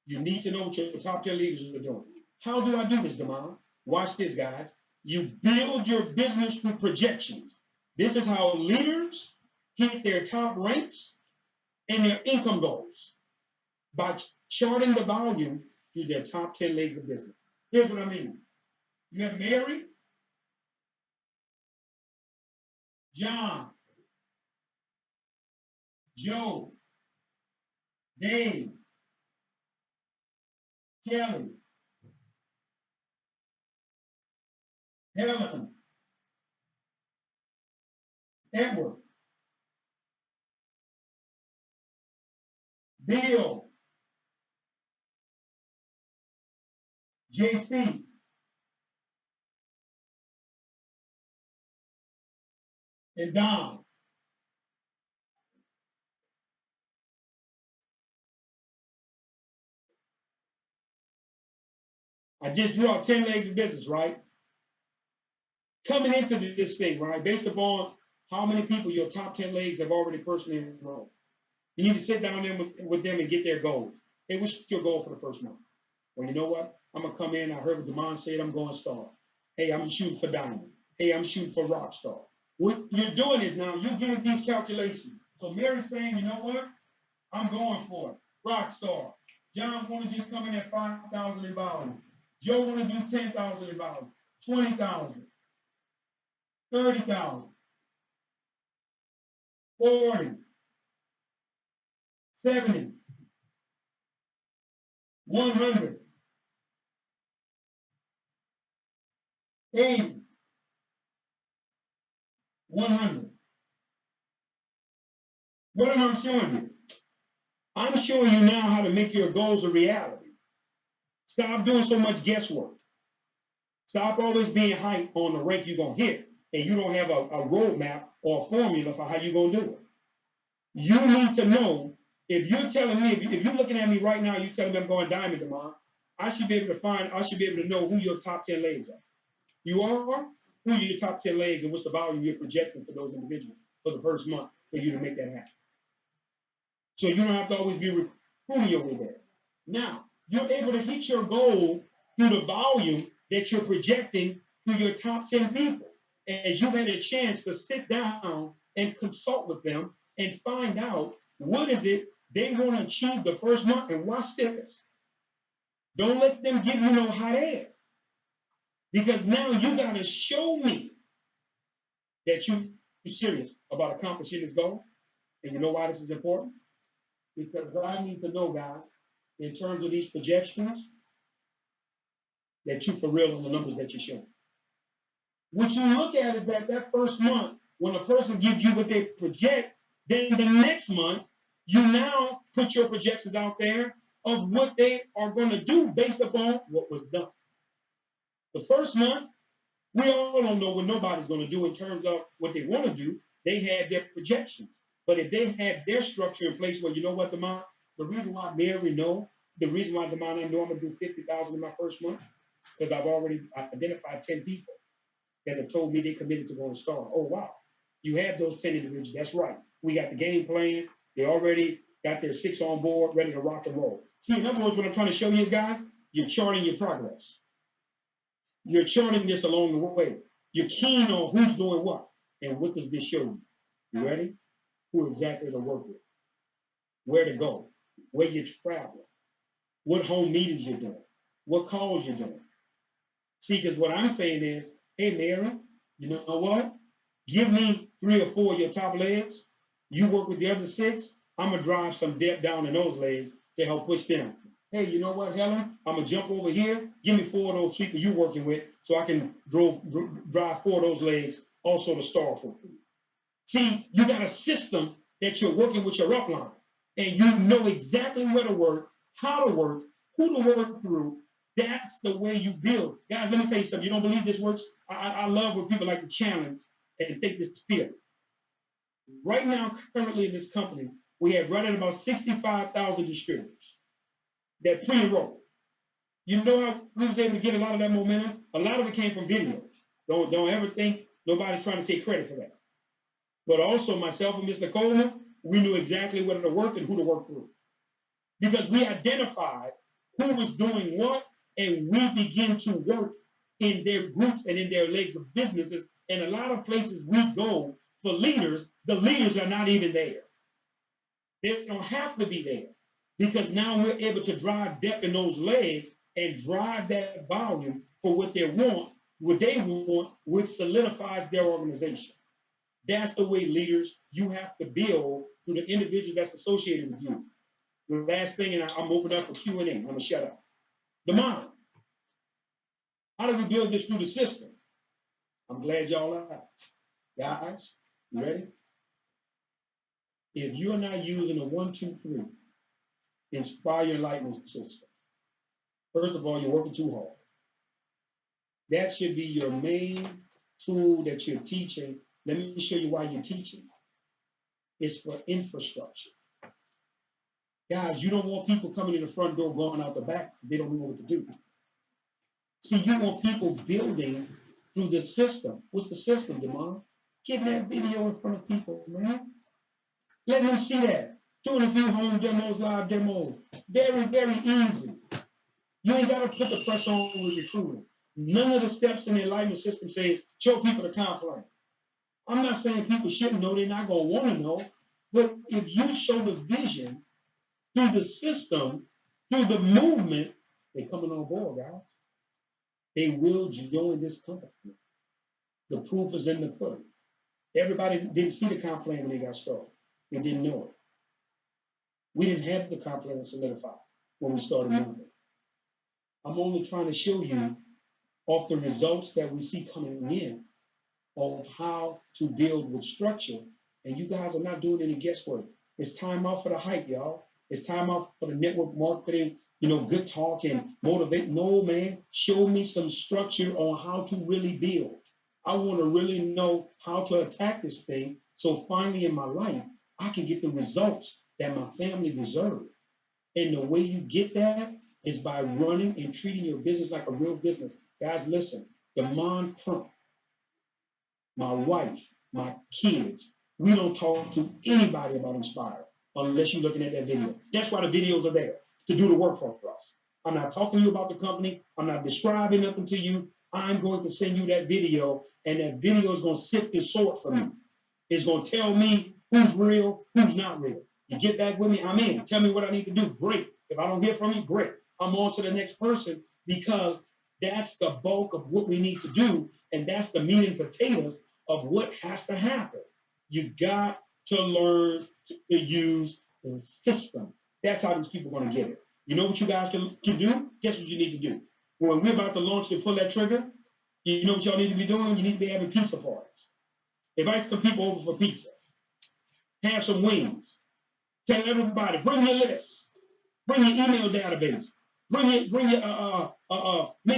You need to know what your top 10 leaders are doing. How do I do this, Demond? Watch this, guys. You build your business through projections. This is how leaders hit their top ranks and their income goals by charting the volume through their top 10 legs of business. Here's what I mean. You have Mary, John, Joe, Dave, Kelly, Helen, Edward, Bill, JC, and Don. I just drew out 10 legs of business, right? Coming into this thing, right, based upon how many people your top 10 legs have already personally enrolled. You need to sit down with them and get their goals. Hey, what's your goal for the first month? Well, you know what? I'm going to come in. I heard what Demond said. I'm going star. Hey, I'm shooting for diamond. Hey, I'm shooting for rock star. What you're doing is now you're getting these calculations. So Mary's saying, you know what? I'm going for it. Rock star. John want to just come in at 5,000 in volume. Joe want to do 10,000 in volume. 20,000. 30,000. 40. 70. 100. 80. 100. What am I showing you? I'm showing you now how to make your goals a reality. Stop doing so much guesswork. Stop always being hyped on the rank you're going to hit, and you don't have a roadmap or a formula for how you're going to do it. You need to know, if you're telling me, if you're looking at me right now, you're telling me I'm going diamond tomorrow, I should be able to know who your top 10 legs are. You are? Who are your top 10 legs, and what's the volume you're projecting for those individuals for the first month for you to make that happen? So you don't have to always be recruiting your way there. Now, you're able to hit your goal through the volume that you're projecting through your top 10 people. As you've had a chance to sit down and consult with them and find out what is it they want to achieve the first month, and watch this. Don't let them give you no hot air. Because now you got to show me that you're serious about accomplishing this goal. And you know why this is important? Because I need to know, guys, in terms of these projections, that you for real on the numbers that you're showing. What you look at is that first month, when a person gives you what they project, then the next month, you now put your projections out there of what they are going to do based upon what was done. The first month, we all don't know what nobody's going to do in terms of what they want to do. They had their projections. But if they had their structure in place, well, you know what, Demond? The reason why Mary know, the reason why Demond, I know I'm going to do 50,000 in my first month, because I've already identified 10 people that have told me they committed to going to star. Oh, wow. You have those 10 individuals. That's right. We got the game plan. They already got their 6 on board, ready to rock and roll. See, in other words, what I'm trying to show you guys, you're charting your progress. You're charting this along the way. You're keen on who's doing what. And what does this show you? You ready? Who exactly to work with, where to go, where you're traveling, what home meetings you're doing, what calls you're doing. See, because what I'm saying is, hey, Mary, you know what? Give me 3 or 4 of your top legs. You work with the other 6. I'm going to drive some depth down in those legs to help push them. Hey, you know what, Helen? I'm going to jump over here. Give me 4 of those people you're working with so I can drive 4 of those legs also to star for you. See, you got a system that you're working with your upline, and you know exactly where to work, how to work, who to work through. That's the way you build. Guys, let me tell you something. You don't believe this works? I love when people like to challenge and take this theory. Right now, currently in this company, we have running about 65,000 distributors that pre-enrolled. You know how we was able to get a lot of that momentum? A lot of it came from videos. Don't ever think nobody's trying to take credit for that. But also myself and Mr. Coleman, we knew exactly where to work and who to work through. Because we identified who was doing what and we begin to work in their groups and in their legs of businesses. And a lot of places we go for leaders, the leaders are not even there. They don't have to be there because now we're able to drive depth in those legs and drive that volume for what they want, which solidifies their organization. That's the way leaders you have to build through the individuals that's associated with you. The last thing, and I'm opening up for Q&A. I'm gonna shut up. The mind. How do we build this through the system? I'm glad y'all are. Guys, you ready? If you're not using a 1, 2, 3 Nspire enlightenment system, first of all, you're working too hard. That should be your main tool that you're teaching. Let me show you why you're teaching. It's for infrastructure. Guys, you don't want people coming in the front door, going out the back. They don't know what to do. See, you want people building through the system. What's the system, Demond? Get that video in front of people, man. Let them see that. Doing a few home demos, live demos. Very, very easy. You ain't got to put the press on with recruiting. None of the steps in the enlightenment system says show people the comp plan. I'm not saying people shouldn't know, they're not going to want to know. But if you show the vision through the system, through the movement, they're coming on board, guys. They will join this company. The proof is in the pudding. Everybody didn't see the comp plan when they got started. They didn't know it. We didn't have the comp plan solidified when we started moving. I'm only trying to show you off the results that we see coming in of how to build with structure. And you guys are not doing any guesswork. It's time out for the hype, y'all. It's time out for the network marketing, good talk and motivate. No, man, show me some structure on how to really build. I want to really know how to attack this thing. So finally in my life, I can get the results that my family deserves. And the way you get that is by running and treating your business like a real business. Guys, listen, Demond Crump, my wife, my kids, we don't talk to anybody about Nspire unless you're looking at that video. That's why the videos are there, to do the work for us. I'm not talking to you about the company. I'm not describing nothing to you. I'm going to send you that video, and that video is going to sift and sort for me. It's going to tell me who's real, who's not real. You get back with me, I'm in. Tell me what I need to do. Great. If I don't hear from you, great. I'm on to the next person, because that's the bulk of what we need to do, and that's the meat and potatoes of what has to happen. You got to learn to use the system. That's how these people are going to get it. You know what you guys can do? Guess what you need to do? When we're about to launch and pull that trigger, you know what y'all need to be doing? You need to be having pizza parties. Invite some people over for pizza. Have some wings. Tell everybody, bring your list. Bring your email database. Make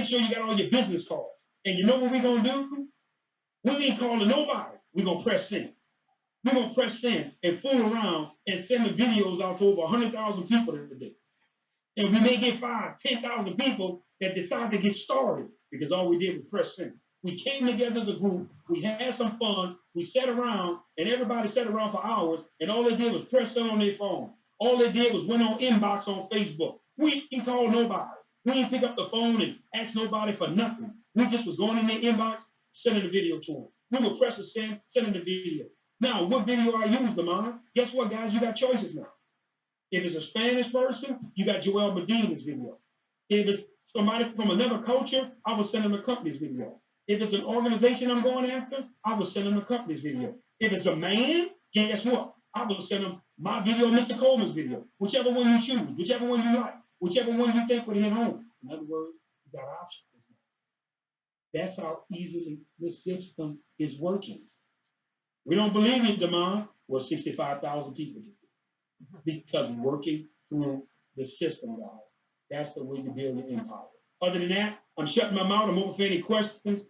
sure you got all your business cards. And you know what we're going to do? We ain't calling nobody. We're going to press send. We're going to press send and fool around and send the videos out to over 100,000 people today. And we may get 5,000, 10,000 people that decide to get started because all we did was press send. We came together as a group. We had some fun. We sat around, and everybody sat around for hours, and all they did was press send on their phone. All they did was went on inbox on Facebook. We didn't call nobody. We didn't pick up the phone and ask nobody for nothing. We just was going in their inbox, sending the video to them. We would press a send, sending the video. Now, what video I use, Demond? Guess what, guys? You got choices now. If it's a Spanish person, you got Joel Medina's video. If it's somebody from another culture, I will send them a company's video. If it's an organization I'm going after, I will send them a company's video. If it's a man, guess what? I will send them my video, Mr. Coleman's video. Whichever one you choose, whichever one you like, whichever one you think would hit home. In other words, you got options. That's how easily the system is working. We don't believe it, Demond. Well, 65,000 people do. Because working through the system, guys. That's the way to build an empire. Other than that, I'm shutting my mouth. I'm open for any questions,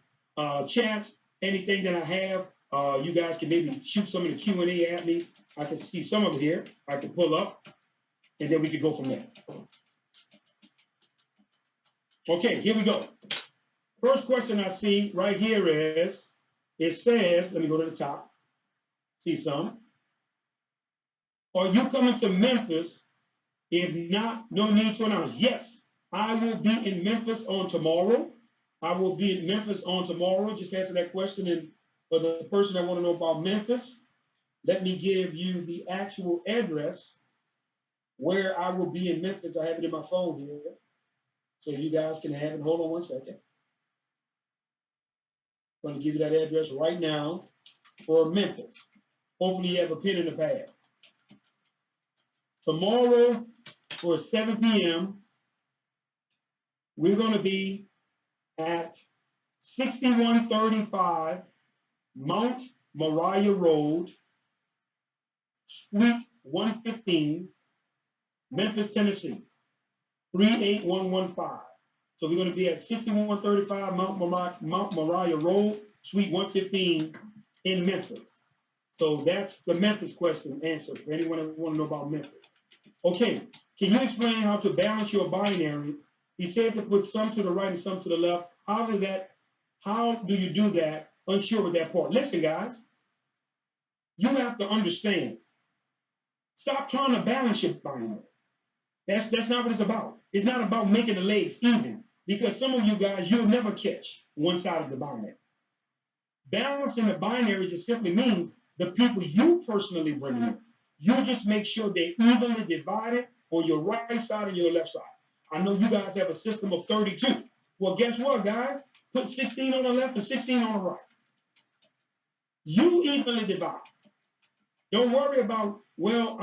chats, anything that I have. You guys can maybe shoot some of the Q&A at me. I can see some of it here. I can pull up, and then we can go from there. Okay, here we go. First question I see right here is, it says, let me go to the top. See some. Are you coming to Memphis? If not, no need to announce. Yes, I will be in Memphis on tomorrow. I will be in Memphis on tomorrow. Just answer that question. And for the person that want to know about Memphis, let me give you the actual address where I will be in Memphis. I have it in my phone here, so you guys can have it. Hold on one second. I'm going to give you that address right now for Memphis. Hopefully you have a pen and a pad. Tomorrow for 7 p.m., we're going to be at 6135 Mount Moriah Road, Suite 115, Memphis, Tennessee, 38115. So we're going to be at 6135 Mount Moriah Road, Suite 115 in Memphis. So that's the Memphis question answer for anyone that want to know about Memphis. Okay, can you explain how to balance your binary? He said to put some to the right and some to the left. How do you do that? Unsure with that part. Listen, guys, you have to understand. Stop trying to balance your binary. That's not what it's about. It's not about making the legs even, because some of you guys, you'll never catch one side of the binary. Balancing the binary just simply means the people you personally bring in, you just make sure they're evenly divided on your right side and your left side. I know you guys have a system of 32. Well, guess what, guys? Put 16 on the left and 16 on the right. You evenly divide. Don't worry about, well,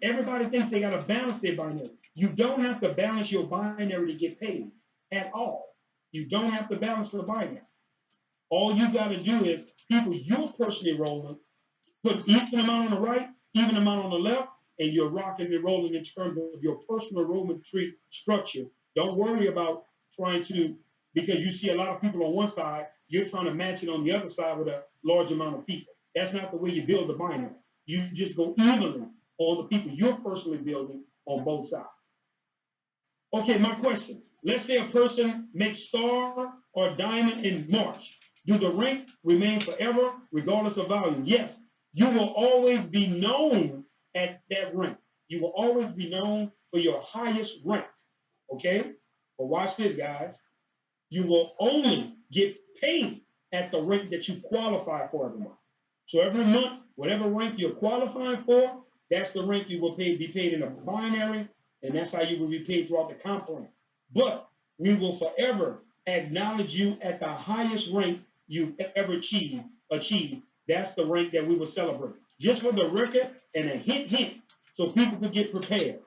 everybody thinks they got to balance their binary. You don't have to balance your binary to get paid at all. You don't have to balance the binary. All you got to do is people you're personally rolling, put even amount on the right, even amount on the left, and you're rocking and rolling in terms of your personal enrollment tree structure. Don't worry about trying to, because you see a lot of people on one side, you're trying to match it on the other side with a large amount of people. That's not the way you build the binary. You just go evenly on the people you're personally building on both sides. Okay, my question. Let's say a person makes star or diamond in March. Do the rank remain forever regardless of volume? Yes. You will always be known at that rank. You will always be known for your highest rank. Okay? But watch this, guys. You will only get paid at the rank that you qualify for every month. So every month, whatever rank you're qualifying for, that's the rank you will be paid in a binary, and that's how you will be paid throughout the comp plan. But we will forever acknowledge you at the highest rank you've ever achieved. That's the rank that we will celebrate. Just for the record and a hint, so people could get prepared.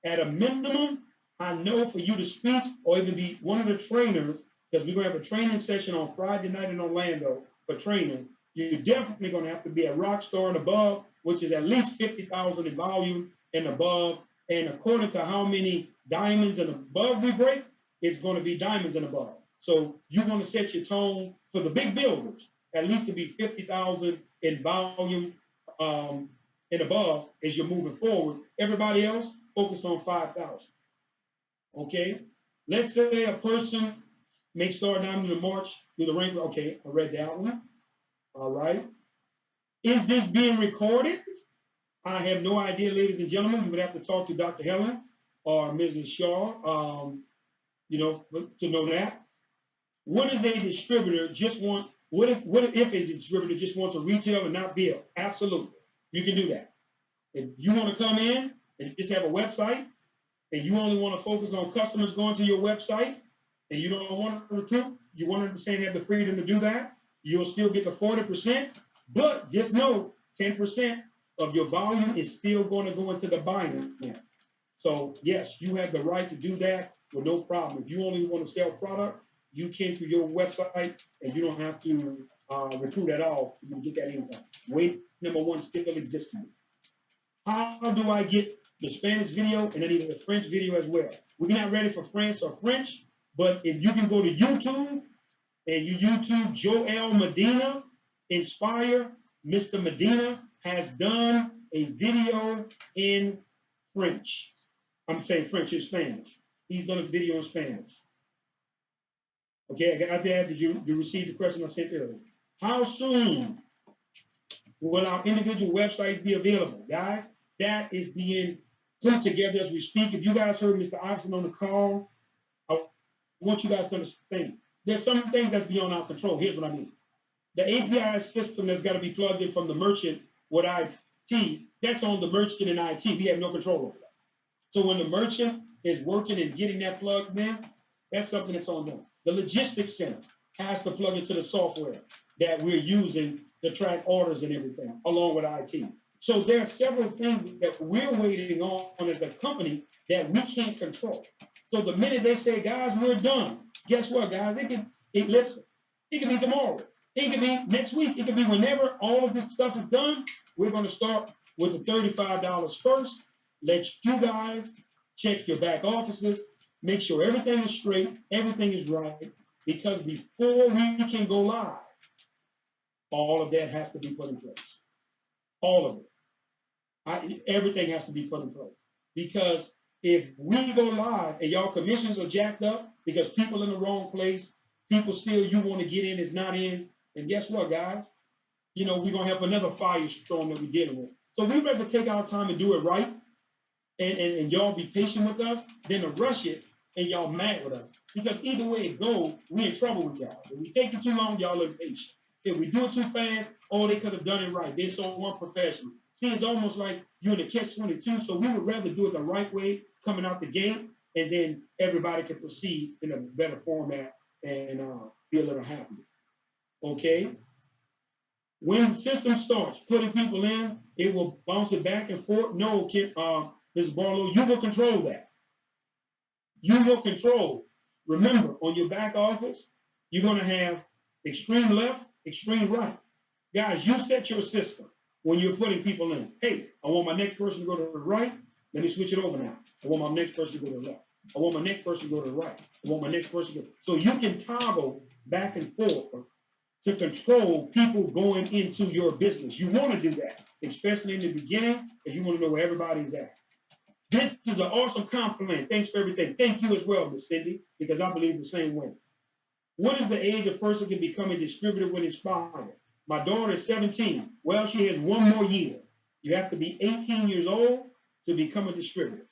At a minimum, I know for you to speak or even be one of the trainers, because we're going to have a training session on Friday night in Orlando for training, you're definitely going to have to be a rock star and above, which is at least 50,000 in volume and above. And according to how many diamonds and above we break, it's going to be diamonds and above. So you're going to set your tone for the big builders, at least to be 50,000 in volume and above as you're moving forward. Everybody else, focus on 5,000. Okay? Let's say a person makes star diamond in March, do the rank. Okay, I read that one. All right. Is this being recorded? I have no idea, ladies and gentlemen. You would have to talk to Dr. Helen or Mrs. Shaw, to know that. What if a distributor just want? What if a distributor just wants to retail and not build? Absolutely, you can do that. If you want to come in and just have a website, and you only want to focus on customers going to your website, and you don't want to recruit, you 100% have the freedom to do that. You'll still get the 40%, but just know 10% of your volume is still going to go into the binary. So yes, you have the right to do that with no problem. If you only want to sell product, you can through your website, and you don't have to recruit at all. You can get that income. Way number one still exists. How do I get the Spanish video and then even the French video as well? We're not ready for France or French, but if you can go to YouTube and you YouTube Joel Medina, Nspire, Mr. Medina has done a video in French. I'm saying French and Spanish. He's done a video in Spanish. Okay, I got that. Did you receive the question I sent earlier? How soon will our individual websites be available? Guys, that is being put together as we speak. If you guys heard Mr. Iverson on the call, I want you guys to understand. There's some things that's beyond our control. Here's what I mean. The API system that's got to be plugged in from the merchant with IT, that's on the merchant and IT. We have no control over that. So when the merchant is working and getting that plugged in, that's something that's on them. The logistics center has to plug into the software that we're using to track orders and everything, along with IT. So there are several things that we're waiting on as a company that we can't control. So the minute they say, guys, we're done, guess what, guys? Listen, it can be tomorrow. It can be next week. It can be whenever all of this stuff is done. We're going to start with the $35 first. Let you guys check your back offices, make sure everything is straight, everything is right, because before we can go live, all of that has to be put in place. All of it. Everything has to be put in place. Because if we go live and y'all commissions are jacked up because people in the wrong place, people still you want to get in is not in, and guess what, guys? We're going to have another firestorm that we're dealing with. So we'd rather take our time and do it right, and y'all be patient with us than to rush it and y'all mad with us. Because either way it goes, we in trouble with y'all. If we take it too long, y'all impatient. If we do it too fast, they could have done it right. They're so unprofessional. See, it's almost like you're in a catch-22, so we would rather do it the right way coming out the gate, and then everybody can proceed in a better format and be a little happier. Okay? When the system starts putting people in, it will bounce it back and forth. No, Ms. Barlow, you will control that. You will control. Remember, on your back office, you're going to have extreme left, extreme right. Guys, you set your system when you're putting people in. Hey, I want my next person to go to the right. Let me switch it over now. I want my next person to go to the left. I want my next person to go to the right. I want my next person to go. So you can toggle back and forth to control people going into your business. You want to do that, especially in the beginning, because you want to know where everybody's at. This is an awesome compliment. Thanks for everything. Thank you as well, Miss Cindy, because I believe the same way. What is the age a person can become a distributor with Nspire? My daughter is 17. Well, she has one more year. You have to be 18 years old to become a distributor.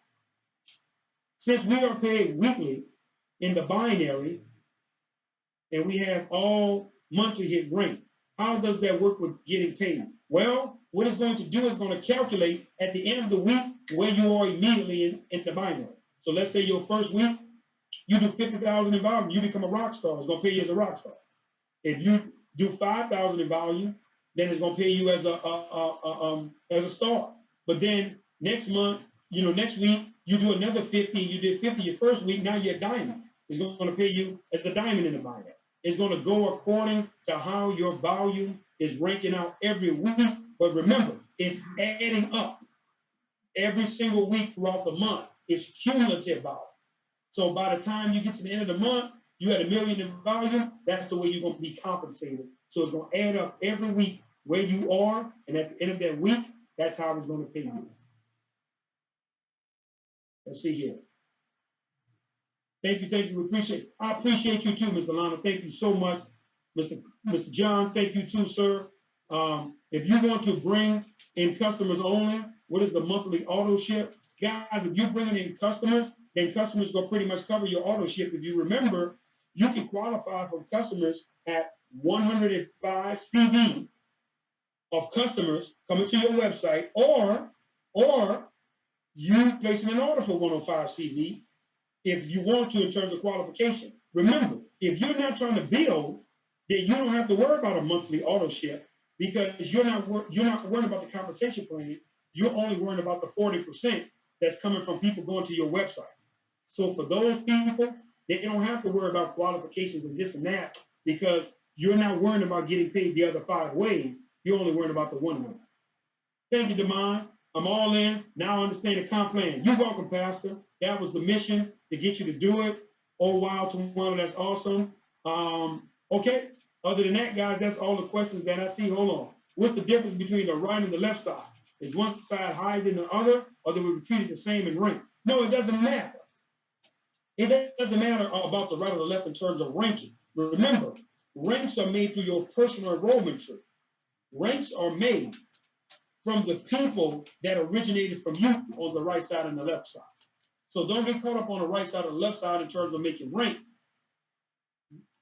Since we are paid weekly in the binary, and we have all monthly hit rate, how does that work with getting paid? Well, what it's going to do is going to calculate at the end of the week where you are immediately in the binary. So let's say your first week, you do 50,000 in volume, you become a rock star. It's going to pay you as a rock star. If you do 5,000 in volume, then it's going to pay you as a star. But then next month, next week, you do another 50, you did 50 your first week, now you're a diamond. It's going to pay you as the diamond in the binary. It's going to go according to how your volume is ranking out every week. But remember, it's adding up every single week throughout the month. It's cumulative volume. So by the time you get to the end of the month, you had $1 million in volume. That's the way you're going to be compensated. So it's going to add up every week where you are. And at the end of that week, that's how it's going to pay you. Let's see here. Thank you. We appreciate it. I appreciate you too, Mr. Lana. Thank you so much. Mr. John, thank you too, sir. If you want to bring in customers only, what is the monthly auto ship? Guys, if you're bringing in customers, then customers will pretty much cover your auto ship. If you remember, you can qualify for customers at 105 CV of customers coming to your website, or you placing an order for 105 CV if you want to in terms of qualification. Remember, if you're not trying to build, then you don't have to worry about a monthly auto ship, because you're not worried about the compensation plan. You're only worried about the 40% that's coming from people going to your website. So for those people, they don't have to worry about qualifications and this and that, because you're not worrying about getting paid the other 5 ways. You're only worried about the one way. Thank you, Demond. I'm all in. Now I understand the comp plan. You're welcome, Pastor. That was the mission, to get you to do it. Oh, wow, tomorrow, that's awesome. Okay. Other than that, guys, that's all the questions that I see. Hold on. What's the difference between the right and the left side? Is one side higher than the other, or do we treat it the same in rank? No, it doesn't matter. It doesn't matter about the right or the left in terms of ranking. Remember, ranks are made through your personal enrollment tree. Ranks are made from the people that originated from you on the right side and the left side. So don't get caught up on the right side or the left side in terms of making rank.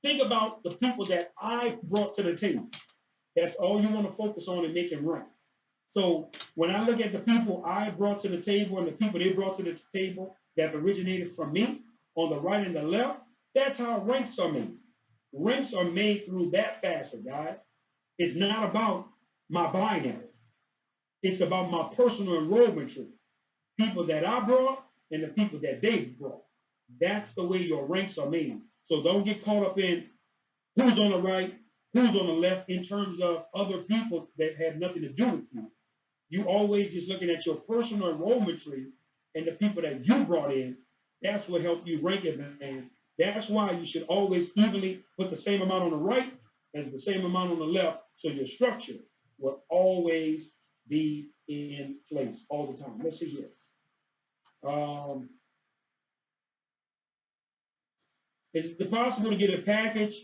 think about the people that I brought to the table. That's all you want to focus on and make it rank. So when I look at the people I brought to the table and the people they brought to the table that originated from me on the right and the left, that's how ranks are made. Ranks are made through that facet, guys. It's not about my binary. It's about my personal enrollment tree. People that I brought and the people that they brought. That's the way your ranks are made. So don't get caught up in who's on the right, who's on the left in terms of other people that have nothing to do with you. You always just looking at your personal enrollment tree and the people that you brought in. That's what helped you rank advance. That's why you should always evenly put the same amount on the right as the same amount on the left, so your structure will always be in place all the time. Let's see here. Is it possible to get a package?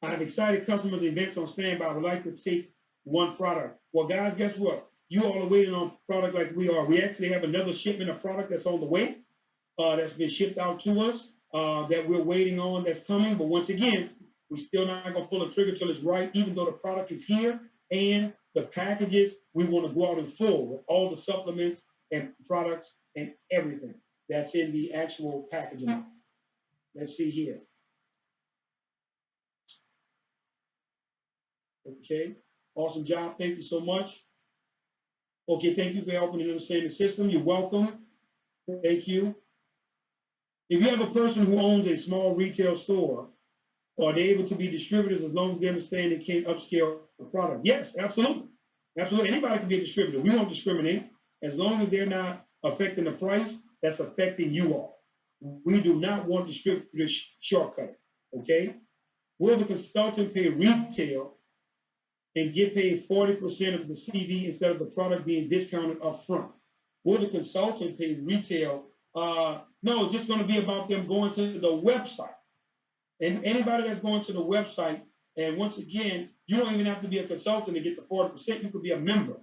I have excited customers and events on standby. I would like to take one product. Well, guys, guess what? You all are waiting on product like we are. We actually have another shipment of product that's on the way, that's been shipped out to us, that we're waiting on, that's coming. But once again, we're still not going to pull the trigger till it's right, even though the product is here and the packages, we want to go out in full with all the supplements and products and everything that's in the actual packaging. Let's see here. Okay, awesome job. Thank you so much. Okay, thank you for helping to understand the system. You're welcome. Thank you. If you have a person who owns a small retail store, are they able to be distributors as long as they understand they can't upscale the product? Yes, absolutely. Absolutely. Anybody can be a distributor. We won't discriminate. As long as they're not affecting the price, that's affecting you all. We do not want distributors shortcut. Okay? Will the consultant pay retail and get paid 40% of the CV instead of the product being discounted up front? Will the consultant pay retail? No, it's just going to be about them going to the website. And anybody that's going to the website, and once again, you don't even have to be a consultant to get the 40%. You could be a member.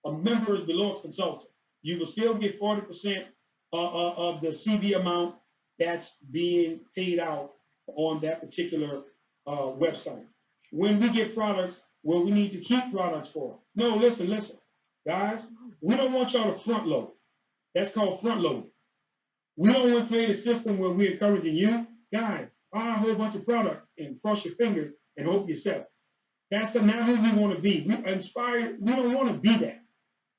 A member is below a consultant. You will still get 40% of the CV amount that's being paid out on that particular website. When we get products, well, we need to keep products for. No, listen, guys, we don't want y'all to front load. That's called front loading. We don't want to create a system where we're encouraging you, guys, buy a whole bunch of product and cross your fingers and hope you sell. That's not who we want to be. We Nspire, we don't want to be that.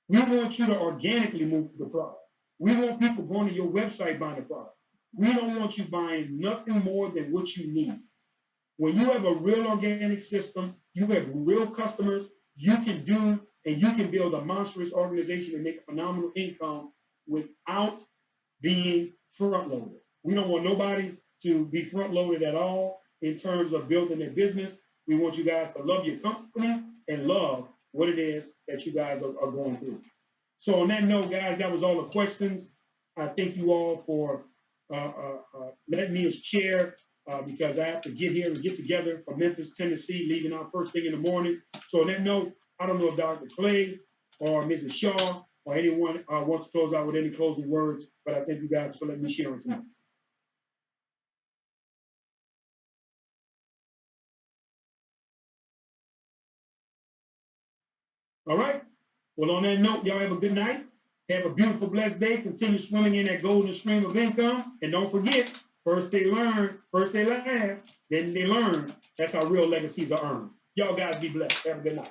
We want you to organically move the product. We want people going to your website buying the product. We don't want you buying nothing more than what you need. When you have a real organic system, you have real customers, you can do and you can build a monstrous organization and make a phenomenal income without being front-loaded. We don't want nobody to be front-loaded at all in terms of building their business. We want you guys to love your company and love what it is that you guys are going through. So on that note, guys, that was all the questions. I thank you all for letting me as chair because I have to get here and get together from Memphis, Tennessee, leaving out first thing in the morning. So on that note, I don't know if Dr. Clay or Mrs. Shaw or anyone wants to close out with any closing words, but I thank you guys for letting me share it tonight. All right. Well, on that note, y'all have a good night. Have a beautiful, blessed day. Continue swimming in that golden stream of income. And don't forget, first they learn, first they laugh, then they learn. That's how real legacies are earned. Y'all guys be blessed. Have a good night.